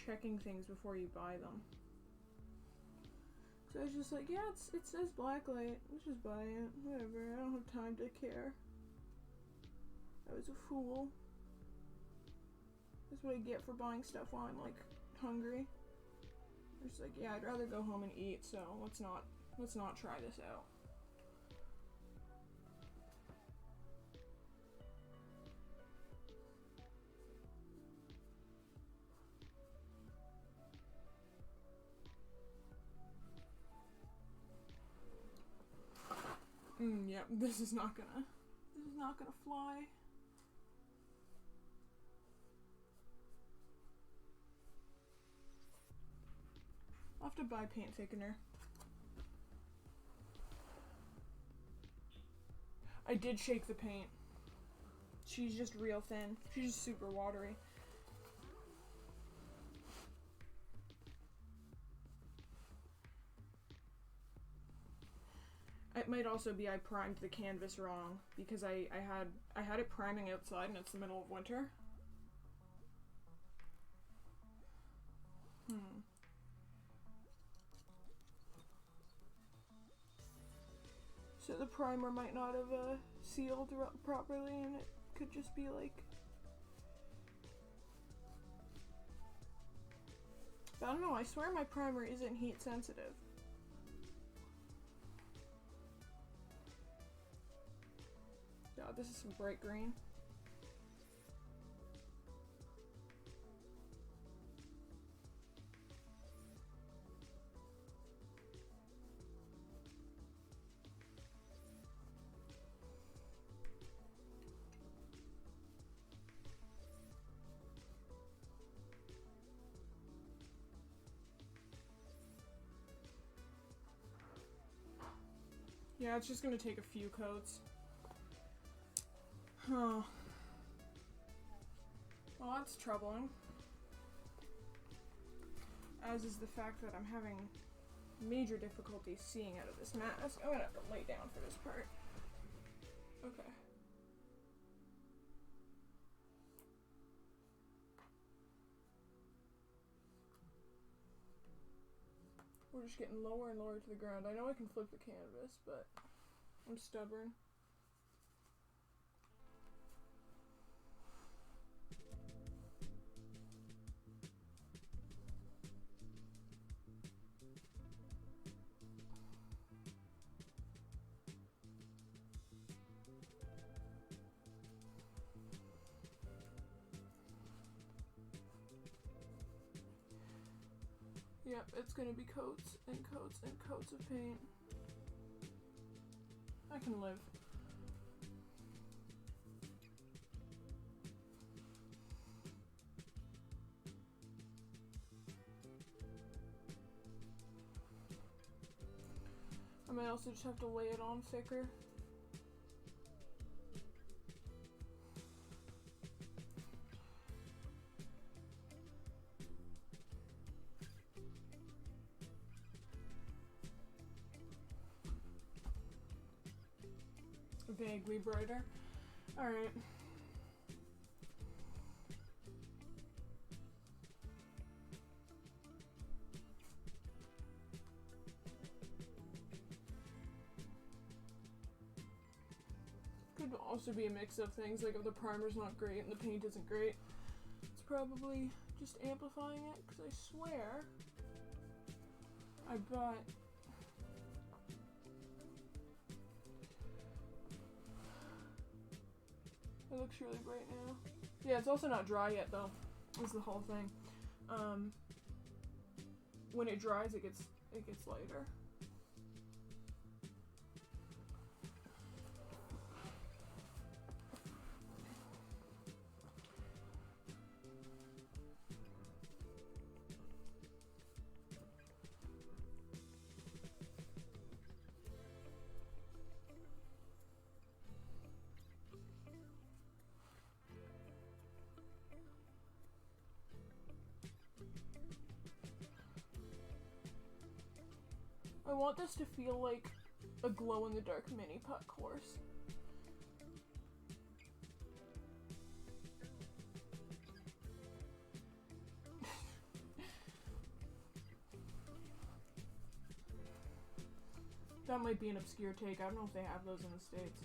checking things before you buy them. So I was just like, yeah, it says blacklight. Let's just buy it. Whatever. I don't have time to care. I was a fool. That's what I get for buying stuff while I'm like hungry. I'm just like, yeah, I'd rather go home and eat, so let's not try this out. Yep, this is not gonna fly. I'll have to buy paint thickener. I did shake the paint. She's just real thin. She's just super watery. It might also be I primed the canvas wrong because I had it priming outside and it's the middle of winter. So the primer might not have sealed properly and it could just be like... I don't know, I swear my primer isn't heat sensitive. God, this is some bright green. Yeah, it's just gonna take a few coats. Huh. Well, that's troubling. As is the fact that I'm having major difficulty seeing out of this mask. I'm gonna have to lay down for this part. Okay. We're just getting lower and lower to the ground. I know I can flip the canvas, but I'm stubborn. Yep, it's gonna be coats and coats and coats of paint. I can live. might also just have to lay it on thicker. Vaguely brighter. Alright. Could also be a mix of things, like if the primer's not great and the paint isn't great, it's probably just amplifying it, because I swear I bought it looks really bright now. Yeah, it's also not dry yet though, is the whole thing. When it dries it gets lighter. I want this to feel like a glow-in-the-dark mini-putt course. That might be an obscure take. I don't know if they have those in the States.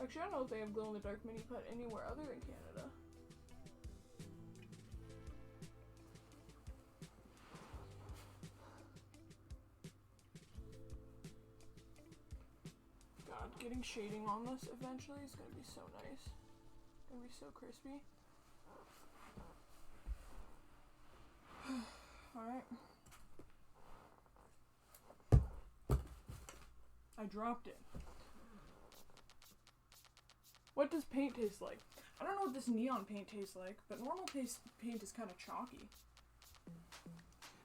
Actually, I don't know if they have glow-in-the-dark mini-putt anywhere other than Canada. God, getting shading on this eventually is gonna be so nice. It's gonna be so crispy. Alright. I dropped it. What does paint taste like? I don't know what this neon paint tastes like, but normal paint is kind of chalky.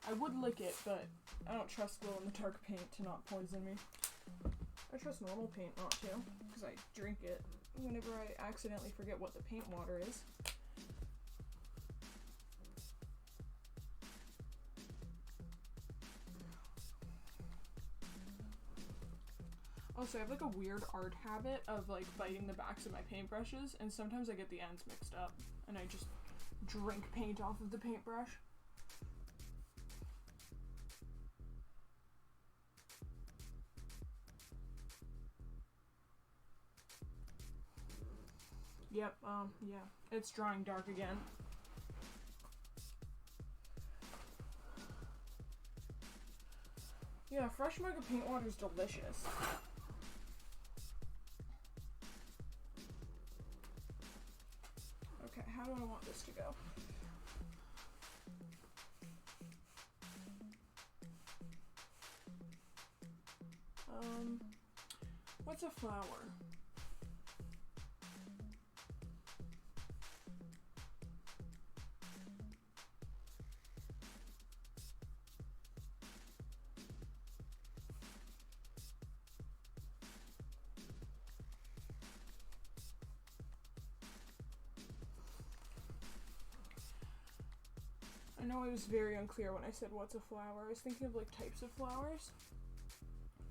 I would lick it, but I don't trust glow-in-the-dark paint to not poison me. I trust normal paint not to, because I drink it whenever I accidentally forget what the paint water is. Also, I have like a weird art habit of like biting the backs of my paintbrushes, and sometimes I get the ends mixed up, and I just drink paint off of the paintbrush. Yep, yeah, it's drawing dark again. Yeah, fresh mug of paint water is delicious. Okay, how do I want this to go? What's a flower? I know I was very unclear when I said what's a flower. I was thinking of like types of flowers,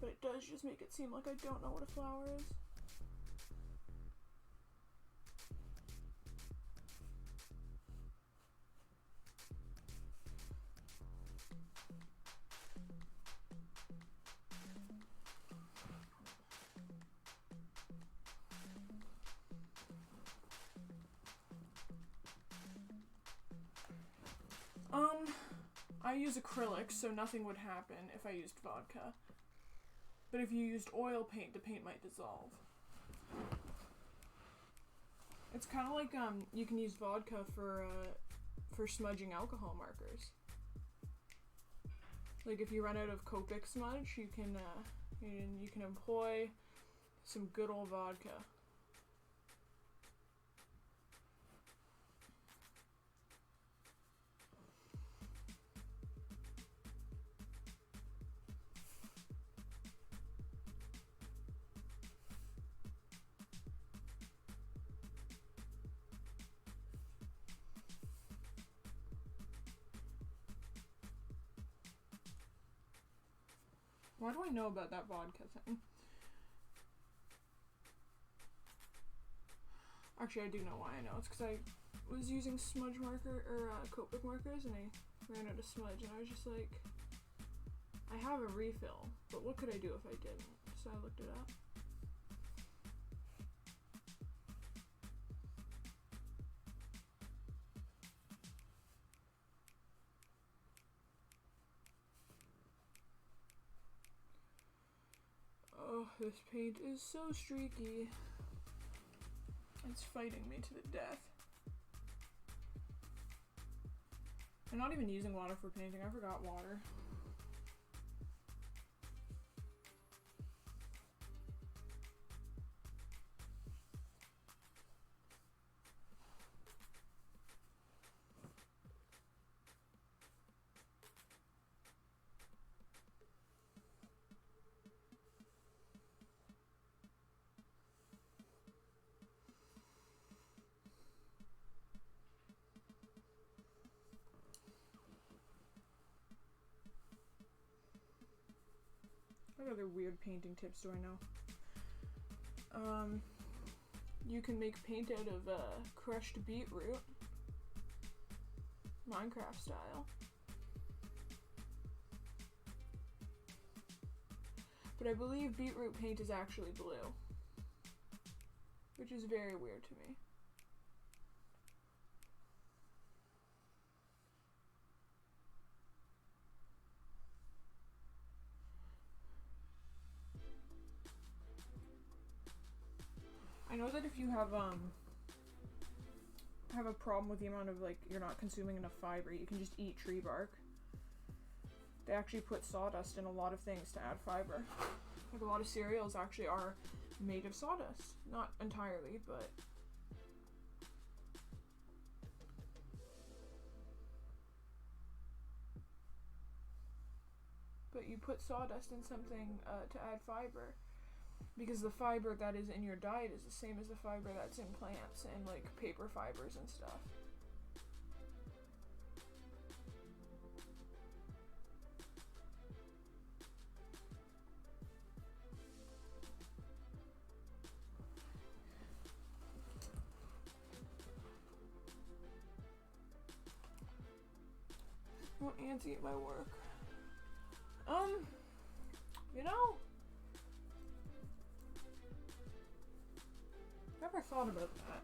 but it does just make it seem like I don't know what a flower is. I use acrylics, so nothing would happen if I used vodka. But if you used oil paint, the paint might dissolve. It's kind of like you can use vodka for smudging alcohol markers. Like if you run out of Copic smudge, you can employ some good old vodka. Why do I know about that vodka thing? Actually, I do know why I know. It's because I was using smudge marker, or Copic markers, and I ran out of smudge, and I was just like, I have a refill, but what could I do if I didn't? So I looked it up. Oh, this paint is so streaky. It's fighting me to the death. I'm not even using water for painting. I forgot water. What other weird painting tips do I know? You can make paint out of crushed beetroot, Minecraft style. But I believe beetroot paint is actually blue, which is very weird to me. I know that if you have a problem with the amount of, like, you're not consuming enough fiber, you can just eat tree bark. They actually put sawdust in a lot of things to add fiber. Like, a lot of cereals actually are made of sawdust. Not entirely, but... But you put sawdust in something to add fiber. Because the fiber that is in your diet is the same as the fiber that's in plants and, like, paper fibers and stuff. Won't ants eat my work? You know, never thought about that.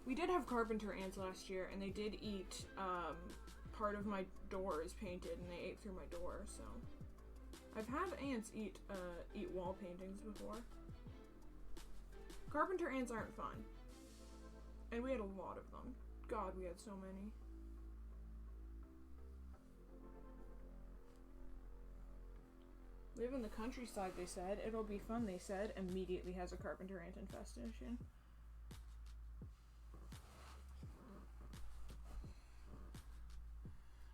We did have carpenter ants last year, and they did eat part of my door is painted, and they ate through my door. So I've had ants eat wall paintings before. Carpenter ants aren't fun, and we had a lot of them. God, we had so many. Live in the countryside, they said. It'll be fun, they said. Immediately has a carpenter ant infestation.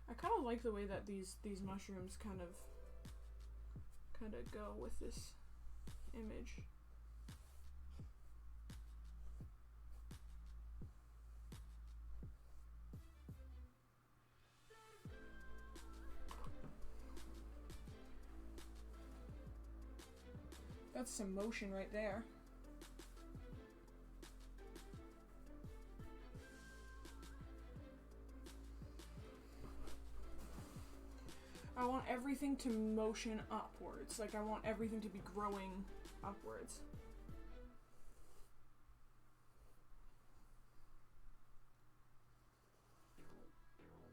I kind of like the way that these mushrooms kind of go with this image. That's some motion right there. I want everything to motion upwards. Like, I want everything to be growing upwards.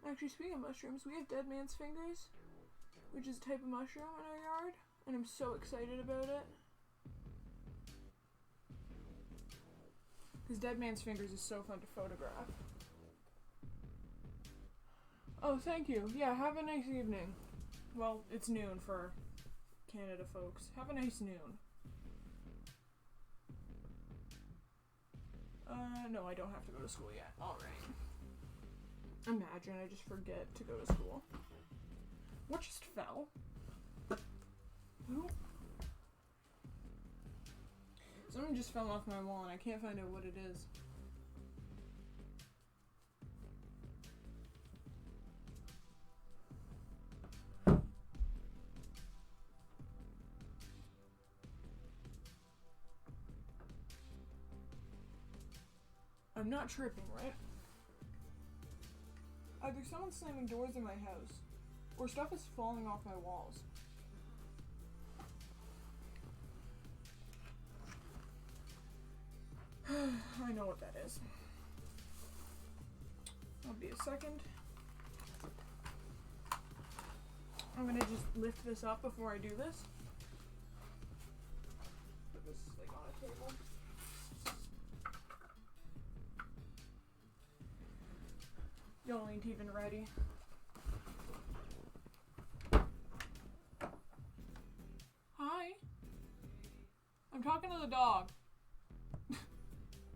Actually, speaking of mushrooms, we have dead man's fingers, which is a type of mushroom in our yard, and I'm so excited about it. Because dead man's fingers is so fun to photograph. Oh, thank you. Yeah, have a nice evening. Well, it's noon for Canada folks. Have a nice noon. No, I don't have to go to school yet. Alright. Imagine I just forget to go to school. What just fell? Ooh. Something just fell off my wall and I can't find out what it is. I'm not tripping, right? Either someone's slamming doors in my house, or stuff is falling off my walls. I know what that is. I'll be a second. I'm gonna just lift this up before I do this. Put this like on a table. Y'all ain't even ready. Hi. I'm talking to the dog.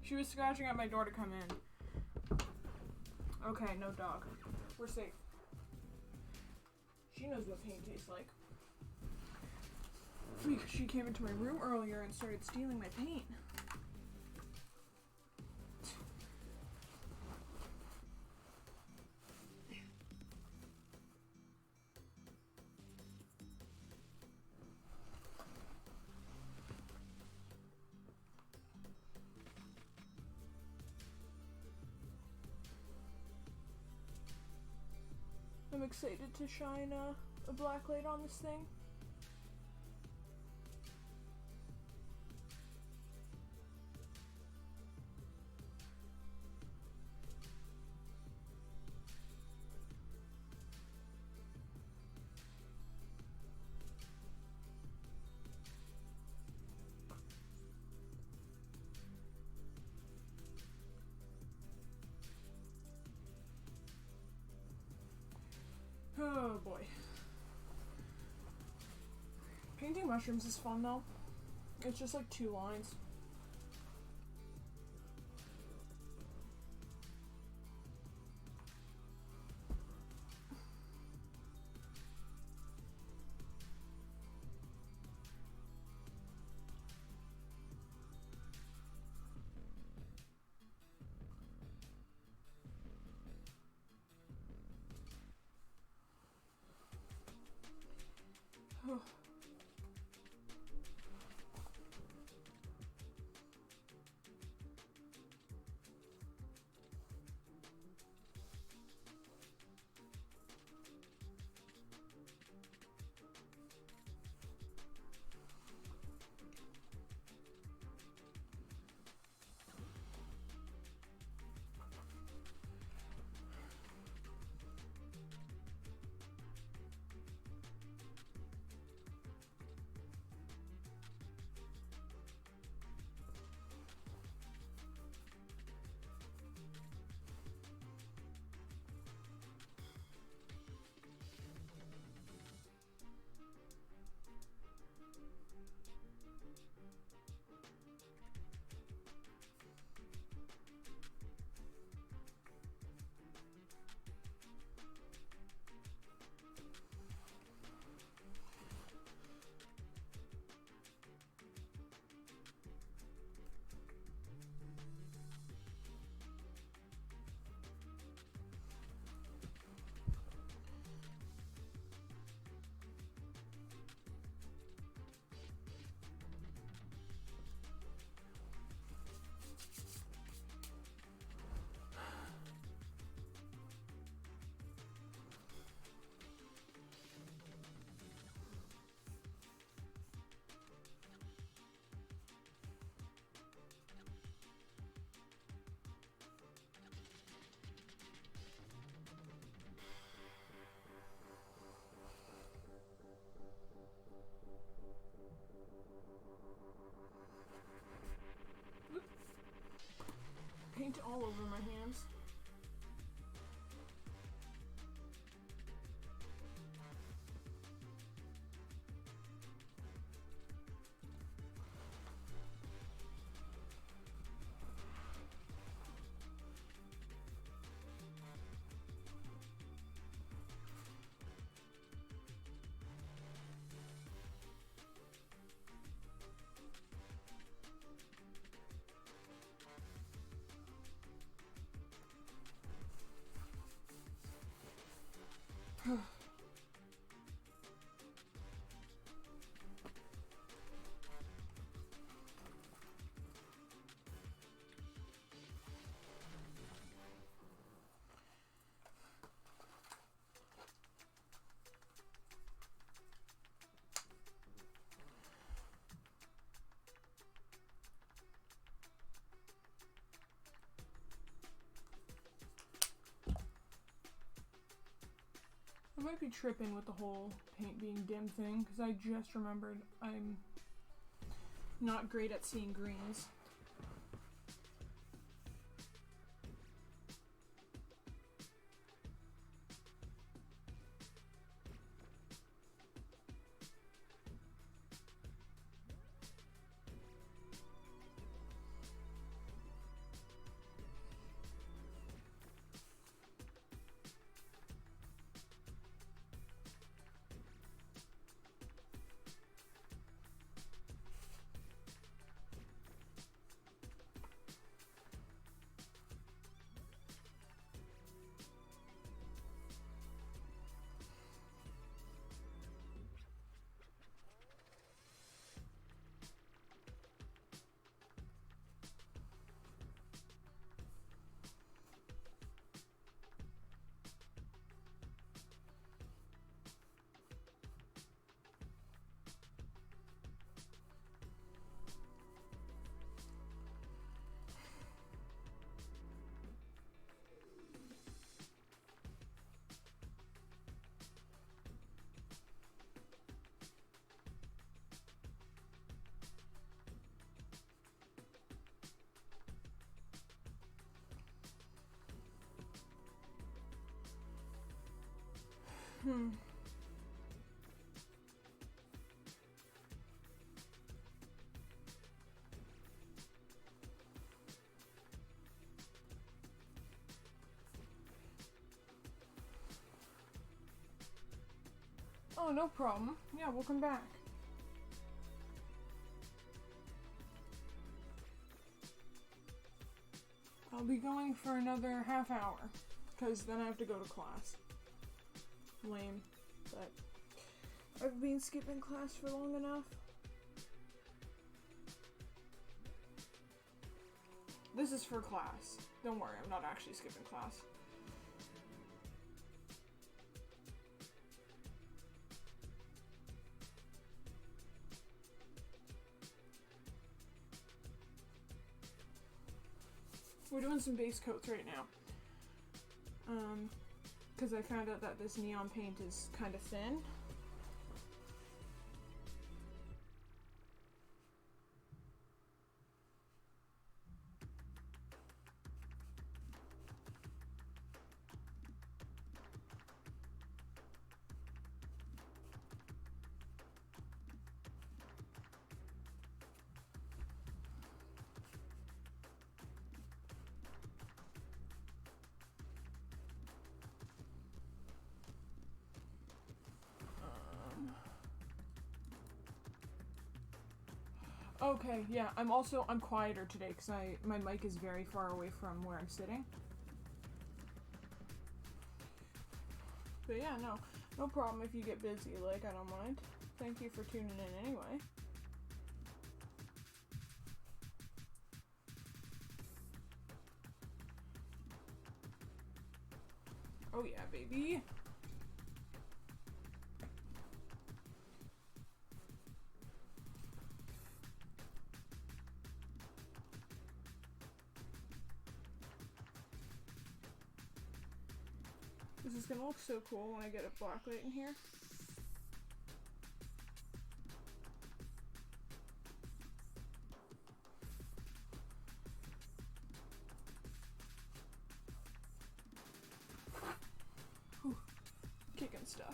She was scratching at my door to come in. Okay, no dog. We're safe. She knows what pain tastes like. Because she came into my room earlier and started stealing my paint. I'm excited to shine a black light on this thing. Oh boy. Painting mushrooms is fun though. It's just like 2 lines. might be tripping with the whole paint being dim thing, because I just remembered I'm not great at seeing greens. Oh, no problem. Yeah, we'll come back. I'll be going for another half hour, because then I have to go to class. Lame, but I've been skipping class for long enough. This is for class. Don't worry, I'm not actually skipping class. We're doing some base coats right now. Because I found out that this neon paint is kind of thin. Okay, yeah, I'm quieter today because my mic is very far away from where I'm sitting. But yeah, no problem if you get busy, like, I don't mind. Thank you for tuning in anyway. Oh yeah, baby. This is gonna look so cool when I get a black light in here. Whew. Kicking stuff.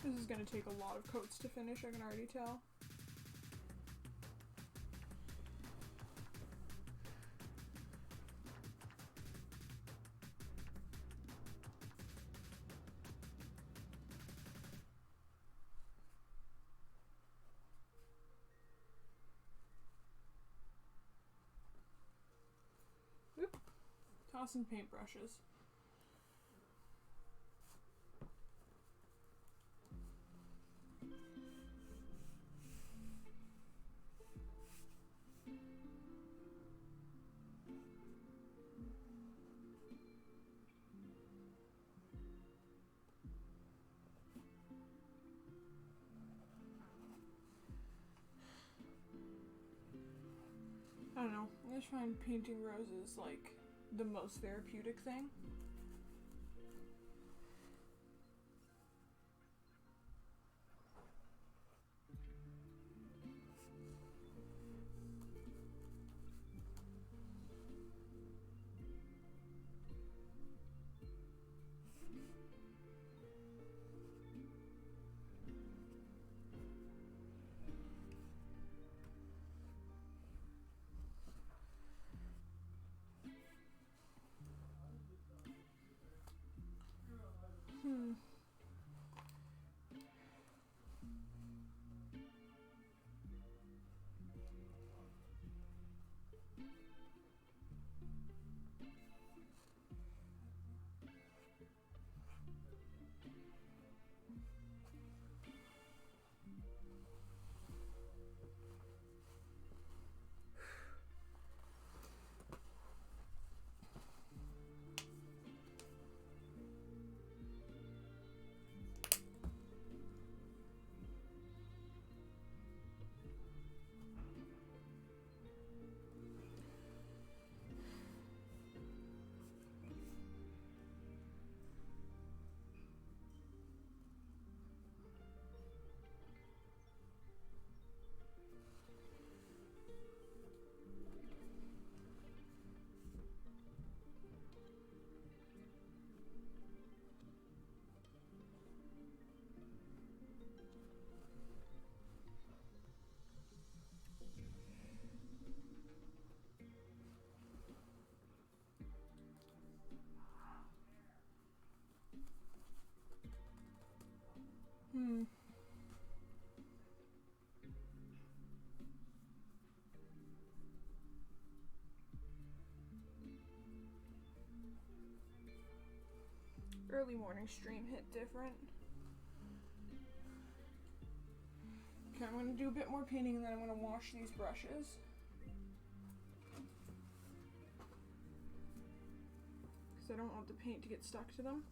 This is gonna take a lot of coats to finish, I can already tell. tossing paintbrushes. I don't know, I just find painting roses like the most therapeutic thing. Early morning stream hit different. Okay, I'm gonna do a bit more painting and then I'm gonna wash these brushes. Because I don't want the paint to get stuck to them.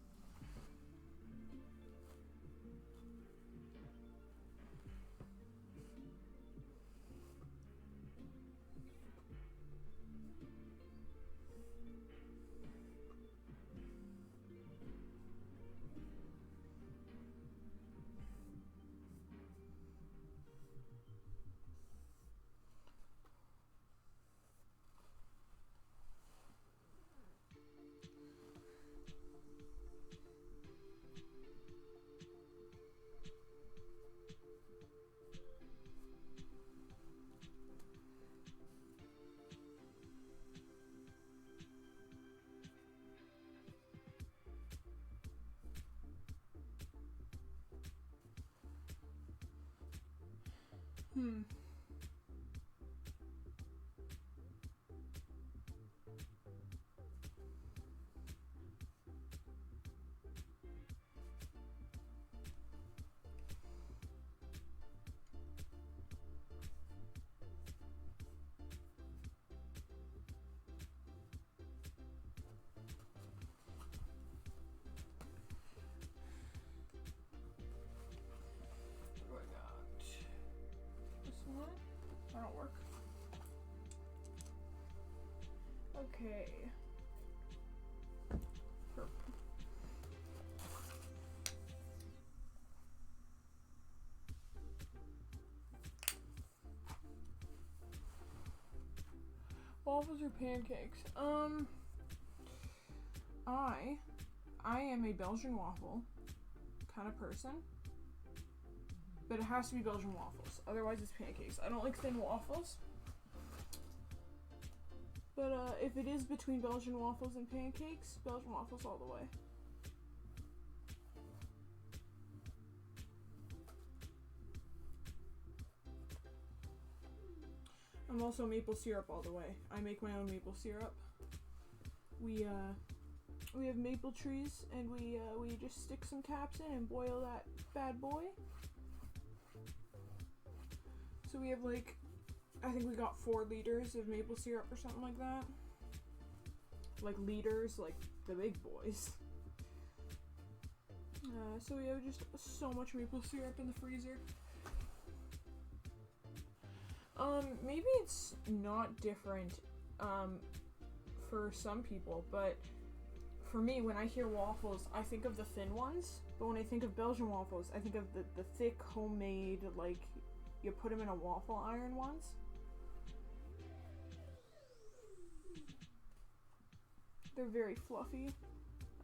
What do I got? This one? That'll work. Okay. Purple. Waffles or pancakes? I am a Belgian waffle kind of person, but it has to be Belgian waffles. Otherwise, it's pancakes. I don't like thin waffles. But if it is between Belgian waffles and pancakes, Belgian waffles all the way. I'm also maple syrup all the way. I make my own maple syrup. we have maple trees, and we just stick some caps in and boil that bad boy. So we have like, I think we got 4 liters of maple syrup or something like that. Like liters, like the big boys. So we have just so much maple syrup in the freezer. Maybe it's not different, for some people, but for me, when I hear waffles, I think of the thin ones, but when I think of Belgian waffles, I think of the thick, homemade, like, you put them in a waffle iron ones. They're very fluffy,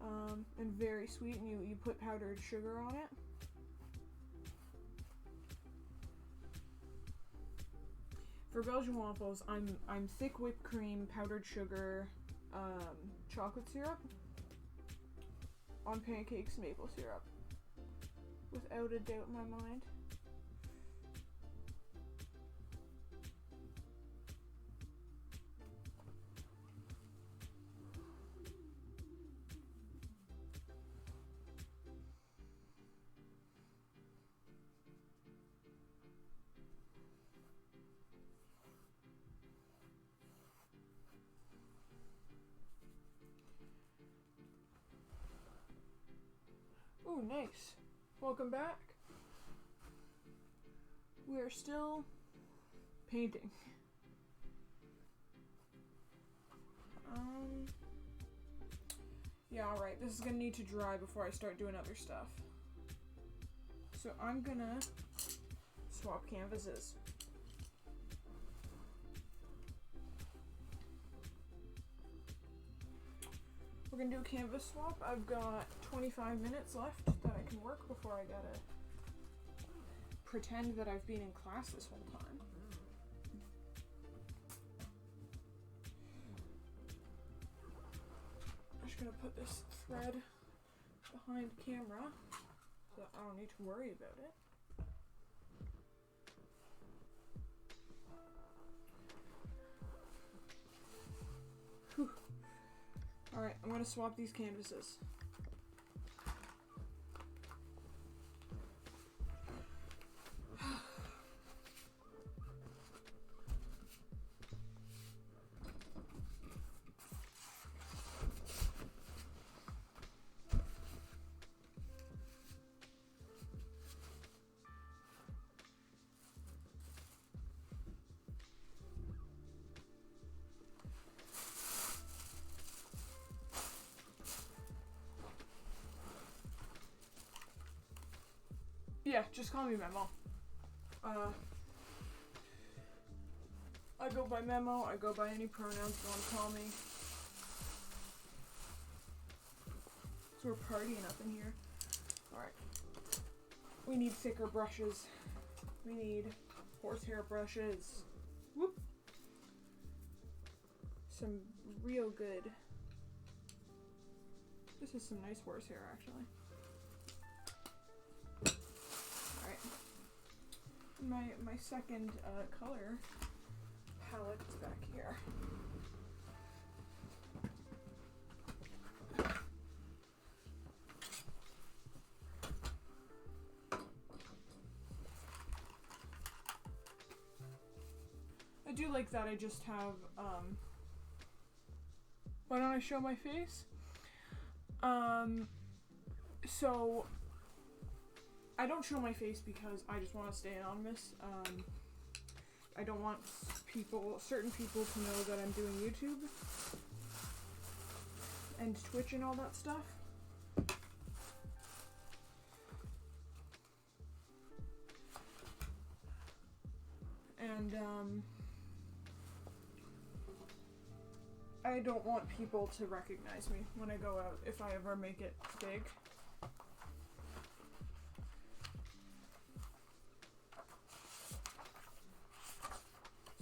and very sweet, and you put powdered sugar on it. For Belgian waffles, I'm thick whipped cream, powdered sugar, chocolate syrup. On pancakes, maple syrup. Without a doubt in my mind. Oh, nice. Welcome back. We are still painting. Yeah, alright. This is gonna need to dry before I start doing other stuff. So I'm gonna swap canvases. We're gonna do a canvas swap. I've got 25 minutes left that I can work before I gotta pretend that I've been in class this whole time. I'm just gonna put this thread behind camera so I don't need to worry about it. Whew. Alright, I'm gonna swap these canvases. Yeah, just call me Memo. I go by Memo, I go by any pronouns you want to call me. So we're partying up in here. Alright. We need thicker brushes. We need horsehair brushes. Whoop. Some real good. This is some nice horsehair, actually. My second color palette is back here. I do like that I just have, why don't I show my face? So I don't show my face because I just want to stay anonymous. I don't want certain people to know that I'm doing YouTube and Twitch and all that stuff. And I don't want people to recognize me when I go out if I ever make it big.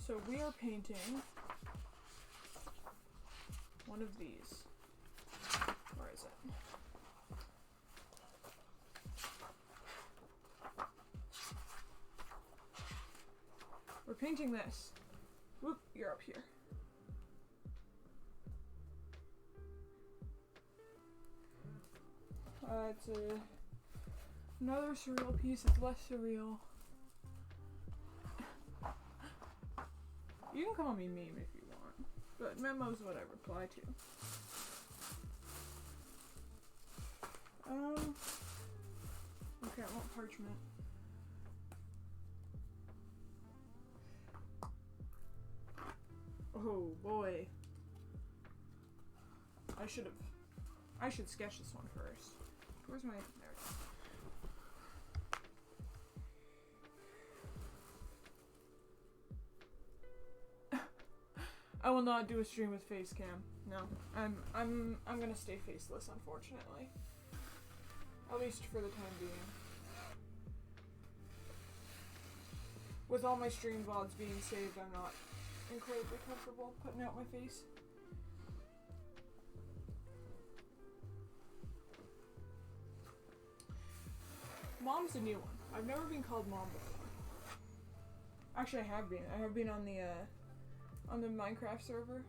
So we are painting one of these. Where is it? We're painting this. Whoop, you're up here. It's another surreal piece. It's less surreal. You can call me meme if you want, but memo's what I reply to. Okay, I want parchment. Oh boy. I should sketch this one first. Where's my, there it is. I will not do a stream with face cam. No. I'm gonna stay faceless, unfortunately. At least for the time being. With all my stream VODs being saved, I'm not incredibly comfortable putting out my face. Mom's a new one. I've never been called Mom before. Actually, I have been. I have been on the Minecraft server.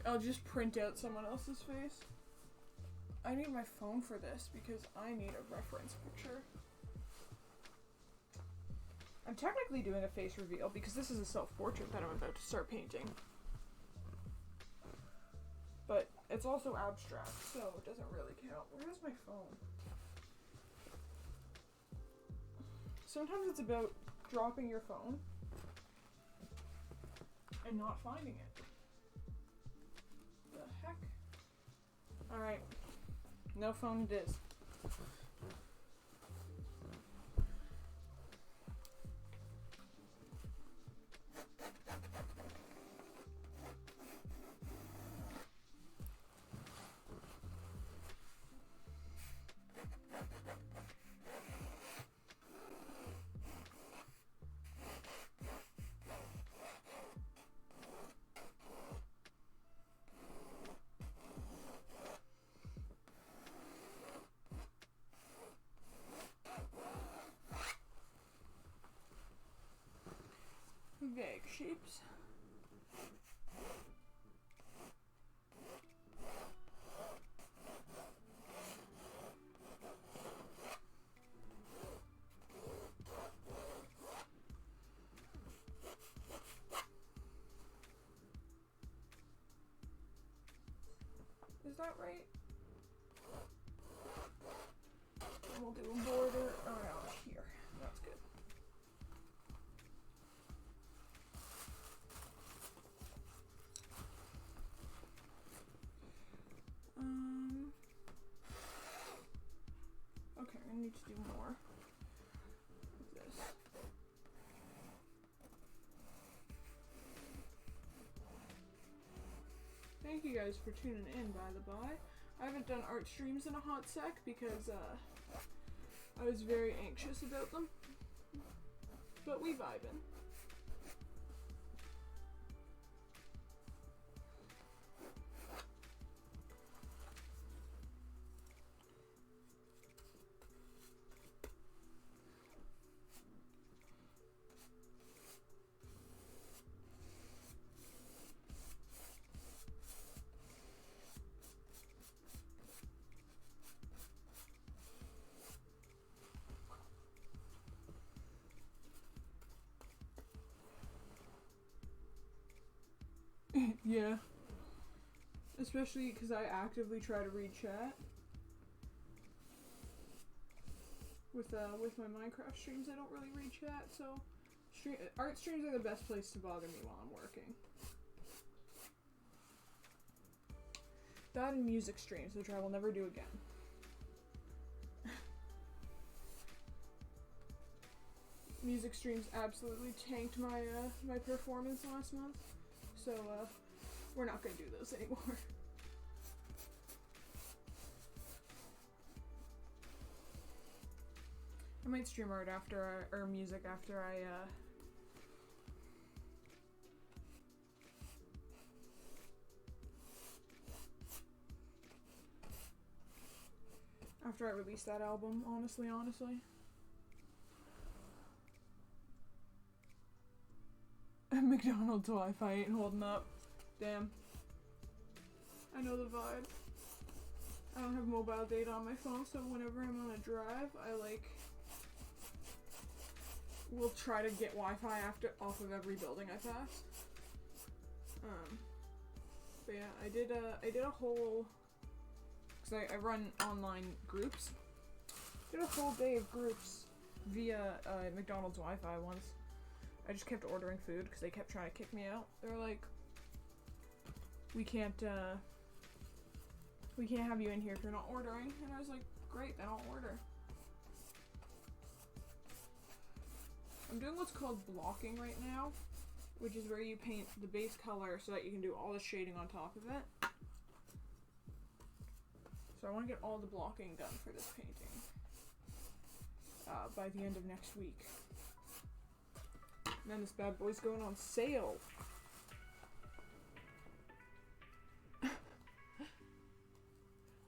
I'll just print out someone else's face. I need my phone for this because I need a reference picture. I'm technically doing a face reveal because this is a self-portrait that I'm about to start painting. But it's also abstract, so it doesn't really count. Where's my phone? Sometimes it's about dropping your phone and not finding it. The heck? Alright. No phone it is. Vague shapes. Is that right? And we'll do a border around here. That's good. Okay, I need to do more of this. Thank you guys for tuning in, by the by. I haven't done art streams in a hot sec because I was very anxious about them. But we vibin'. Yeah. Especially because I actively try to read chat. With my Minecraft streams, I don't really read chat, so art streams are the best place to bother me while I'm working. That and music streams, which I will never do again. Music streams absolutely tanked my my performance last month, so we're not gonna do those anymore. I might stream art after or music after After I release that album, honestly. McDonald's Wi-Fi ain't holding up. Damn. I know the vibe. I don't have mobile data on my phone, so whenever I'm on a drive, I will try to get Wi-Fi off of every building I pass. But yeah, I did a whole, cause I run online groups. Did a whole day of groups via McDonald's Wi-Fi once. I just kept ordering food because they kept trying to kick me out. They were like, we can't have you in here if you're not ordering. And I was like, great, then I'll order. I'm doing what's called blocking right now, which is where you paint the base color so that you can do all the shading on top of it. So I want to get all the blocking done for this painting by the end of next week. And then this bad boy's going on sale.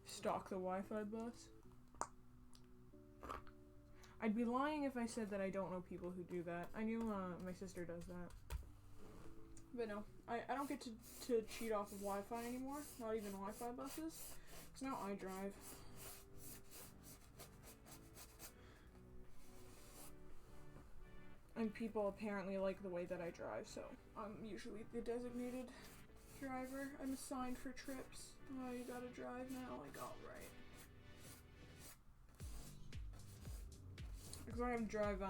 Stalk the Wi-Fi bus. I'd be lying if I said that I don't know people who do that. I knew my sister does that. But no, I don't get to cheat off of Wi-Fi anymore. Not even Wi-Fi buses. Because now I drive. And people apparently like the way that I drive, so I'm usually the designated driver. I'm assigned for trips. Oh, you gotta drive now? Like, alright. Because I have to drive,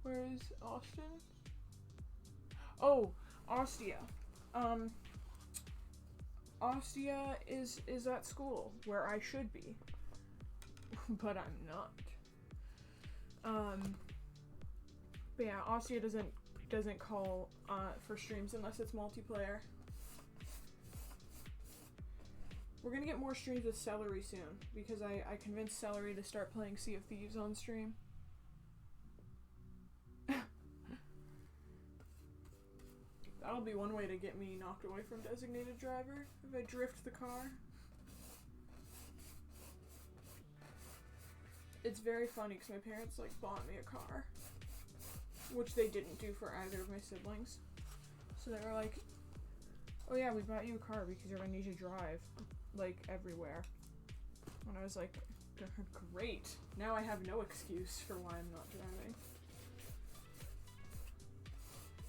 where is Austin? Oh, Ostia. Ostia is at school, where I should be. But I'm not. But yeah, Ostia doesn't call for streams unless it's multiplayer. We're gonna get more streams with Celery soon because I convinced Celery to start playing Sea of Thieves on stream. That'll be one way to get me knocked away from designated driver if I drift the car. It's very funny because my parents like bought me a car, which they didn't do for either of my siblings. So they were like, oh yeah, we bought you a car because you're gonna need to drive like everywhere. And I was like, great, now I have no excuse for why I'm not driving.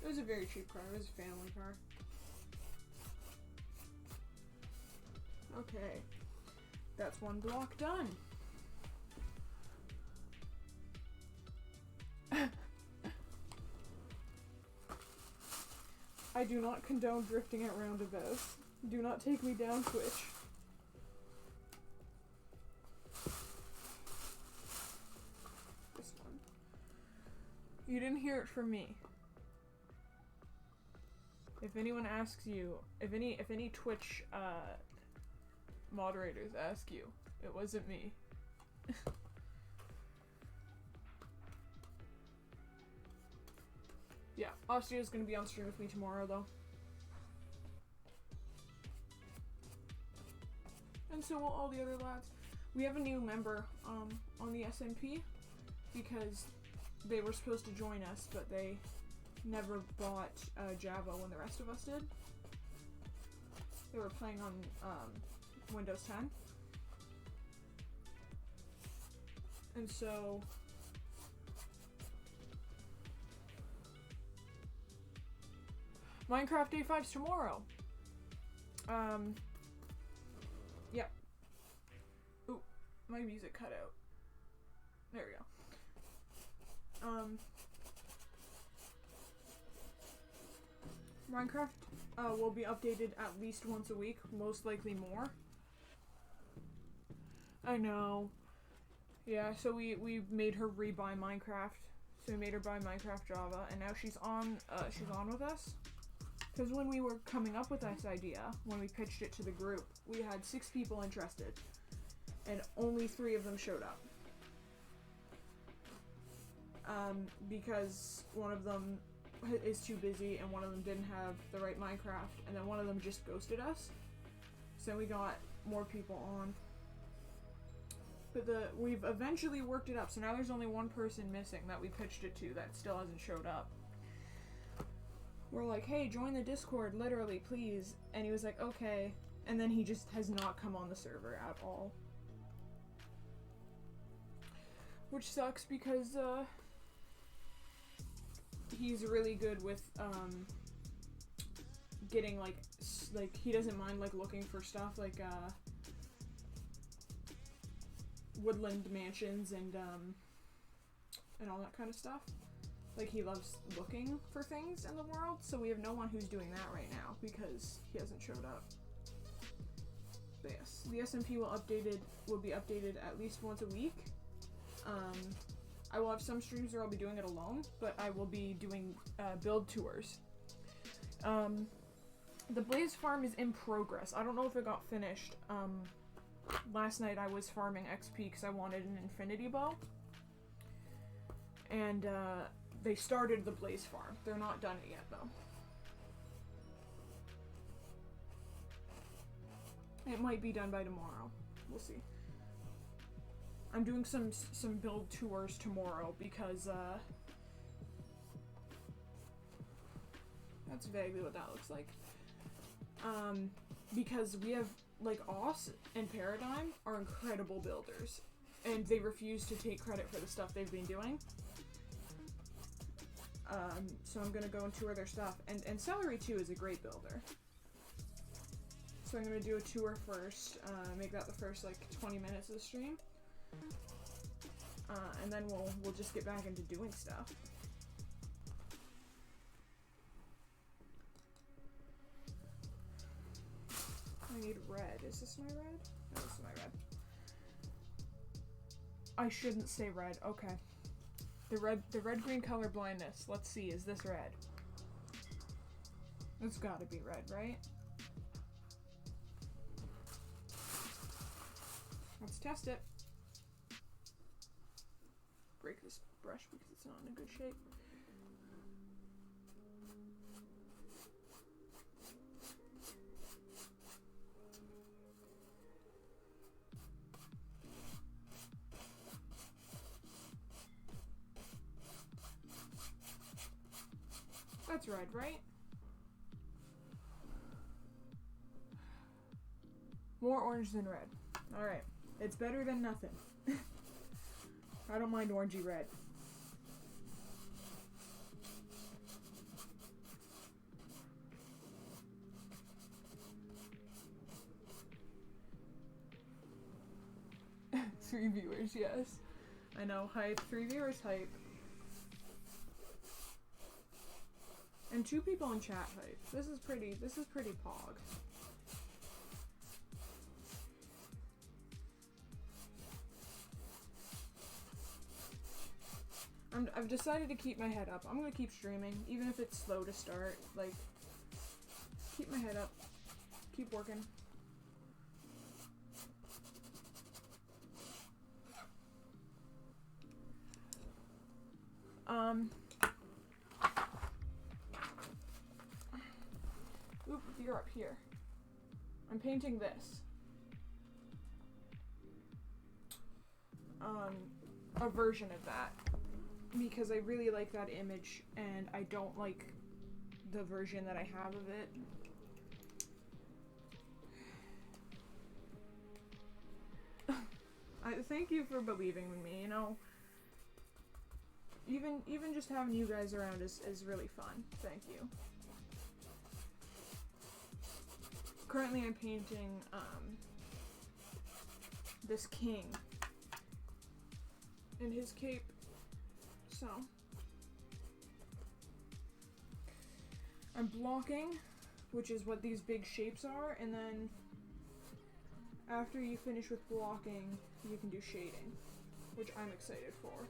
It was a very cheap car. It was a family car. Okay, that's one block done. I do not condone drifting at roundabouts. Do not take me down, Twitch. This one. You didn't hear it from me. If anyone asks you, if any Twitch moderators ask you, it wasn't me. Yeah, Ostia's gonna be on stream with me tomorrow, though. And so will all the other lads. We have a new member on the SMP because they were supposed to join us, but they never bought Java when the rest of us did. They were playing on Windows 10. And so Minecraft Day 5's tomorrow. Yeah. Ooh, my music cut out. There we go. Minecraft will be updated at least once a week, most likely more. I know. Yeah, so we made her rebuy Minecraft. So we made her buy Minecraft Java, and now she's on with us. Because when we were coming up with this idea, when we pitched it to the group, we had 6 people interested, and only 3 of them showed up. Because one of them is too busy, and one of them didn't have the right Minecraft, and then one of them just ghosted us. So we got more people on. But we've eventually worked it up, so now there's only one person missing that we pitched it to that still hasn't showed up. We're like, hey, join the Discord, literally, please. And he was like, okay. And then he just has not come on the server at all. Which sucks because, he's really good with, getting, like, he doesn't mind, like, looking for stuff, like, woodland mansions and all that kind of stuff. Like, he loves looking for things in the world, so we have no one who's doing that right now because he hasn't showed up. But yes, the SMP will be updated at least once a week. I will have some streams where I'll be doing it alone, but I will be doing build tours. The Blaze farm is in progress. I don't know if it got finished. Last night I was farming XP because I wanted an infinity bow. And they started the Blaze farm. They're not done it yet though. It might be done by tomorrow. We'll see. I'm doing some build tours tomorrow because that's vaguely what that looks like. Because we have, like, Oss and Paradigm are incredible builders, and they refuse to take credit for the stuff they've been doing. So I'm gonna go and tour their stuff, and Celery too is a great builder. So I'm gonna do a tour first, make that the first, like, 20 minutes of the stream. And then we'll just get back into doing stuff. I need red. Is this my red? No, this is my red. I shouldn't say red. Okay. The red-green color blindness. Let's see, is this red? It's gotta be red, right? Let's test it. Break this brush because it's not in a good shape. That's red, right? More orange than red. Alright. It's better than nothing. I don't mind orangey red. Three viewers, yes. I know, hype. 3 viewers, hype. And 2 people in chat, hype. This is pretty pog. I've decided to keep my head up. I'm gonna keep streaming, even if it's slow to start. Like, keep my head up. Keep working. Oop, you're up here. I'm painting this. A version of that. Because I really like that image, and I don't like the version that I have of it. Thank you for believing in me, you know. Even just having you guys around is really fun. Thank you. Currently I'm painting this king in his cape. So I'm blocking, which is what these big shapes are, and then after you finish with blocking, you can do shading, which I'm excited for.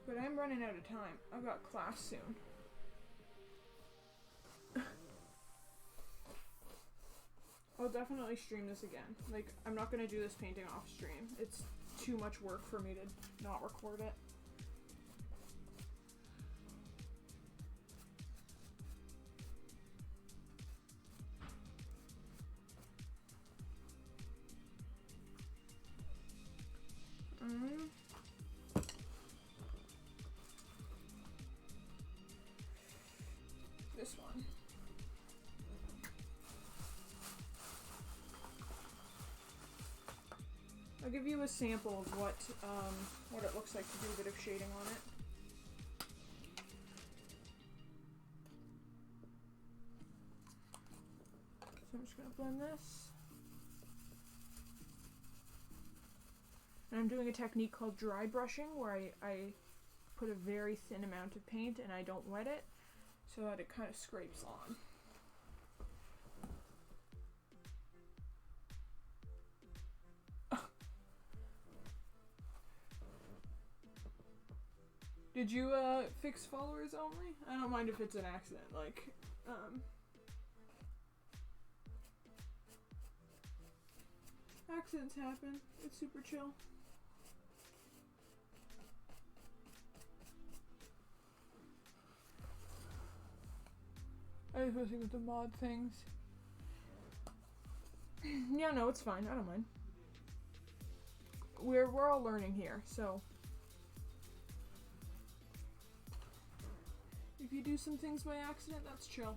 But I'm running out of time. I've got class soon. I'll definitely stream this again. Like, I'm not gonna do this painting off stream. It's too much work for me to not record it. This one. I'll give you a sample of what it looks like to do a bit of shading on it. So I'm just gonna blend this. And I'm doing a technique called dry brushing where I put a very thin amount of paint and I don't wet it so that it kind of scrapes on. Did you fix followers only? I don't mind if it's an accident, like, accidents happen. It's super chill. I was messing with the mod things. Yeah, no, it's fine. I don't mind. We're all learning here, so if you do some things by accident, that's chill.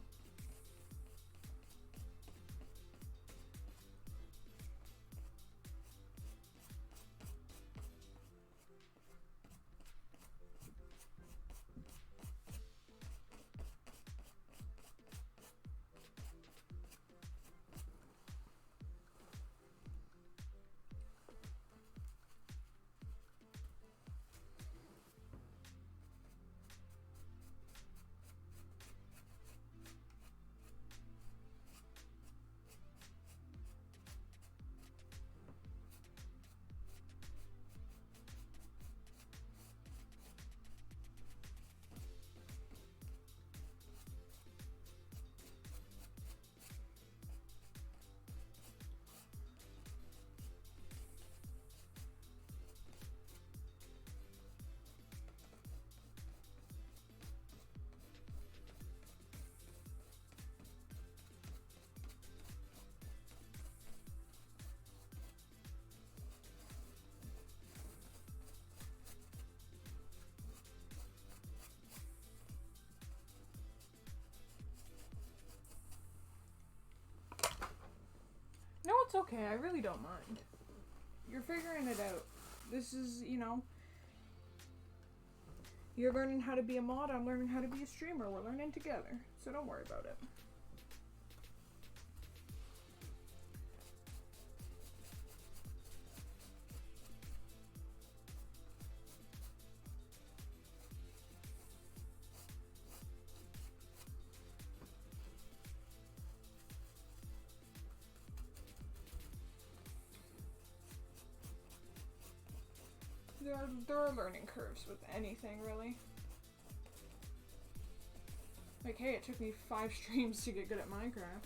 No, it's okay. I really don't mind. You're figuring it out. This is, you know, you're learning how to be a mod, I'm learning how to be a streamer. We're learning together, so don't worry about it. There are learning curves with anything, really. Like, hey, it took me 5 streams to get good at Minecraft.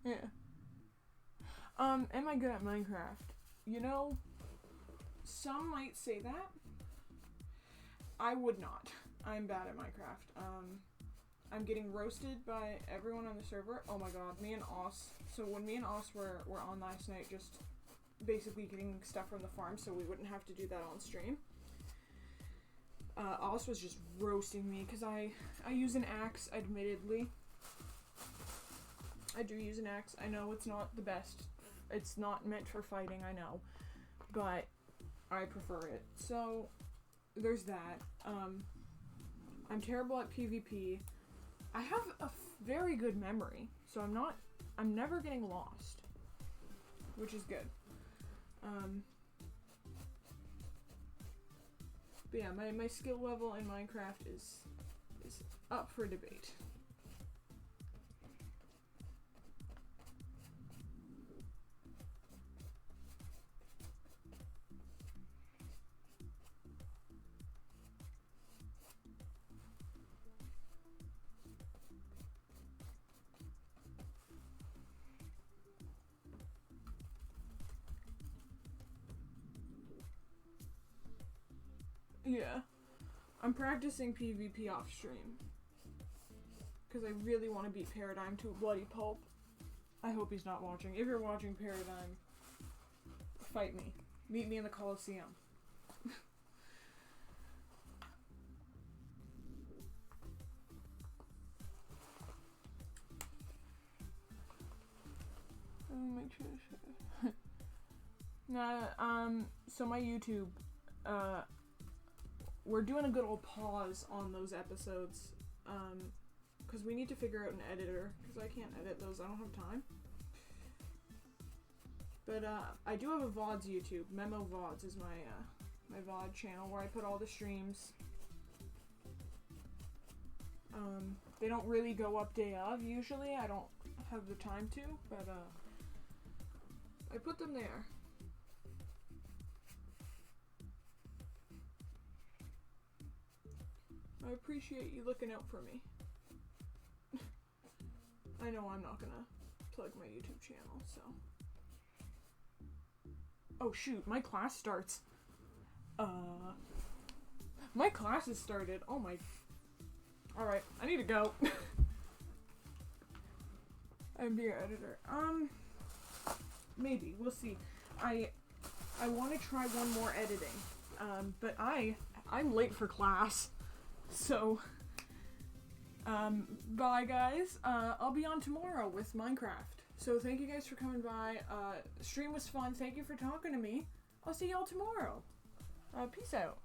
Yeah. Am I good at Minecraft? You know, some might say that. I would not. I'm bad at Minecraft. I'm getting roasted by everyone on the server. Oh my god, me and Oss. So when me and Oss were on last night, just basically getting stuff from the farm so we wouldn't have to do that on stream. Oss was just roasting me because I use an axe, admittedly. I do use an axe. I know it's not the best. It's not meant for fighting, I know. But I prefer it. So, there's that. I'm terrible at PvP. I have a very good memory. So I'm never getting lost. Which is good. But yeah, my skill level in Minecraft is up for debate. Yeah. I'm practicing PvP off stream. Because I really want to beat Paradigm to a bloody pulp. I hope he's not watching. If you're watching Paradigm, fight me. Meet me in the Coliseum. Make sure. Nah, so my YouTube, we're doing a good old pause on those episodes, because we need to figure out an editor, because I can't edit those, I don't have time. But, I do have a VODs YouTube. Memo VODs is my, my VOD channel where I put all the streams. They don't really go up day of, usually. I don't have the time to, but, I put them there. I appreciate you looking out for me. I know I'm not gonna plug my YouTube channel, so. Oh shoot, my class starts. My class has started. Oh my. Alright, I need to go. I'm your editor. Maybe, we'll see. I want to try one more editing. But I'm late for class. So, bye guys. I'll be on tomorrow with Minecraft. So thank you guys for coming by. Stream was fun. Thank you for talking to me. I'll see y'all tomorrow. Peace out.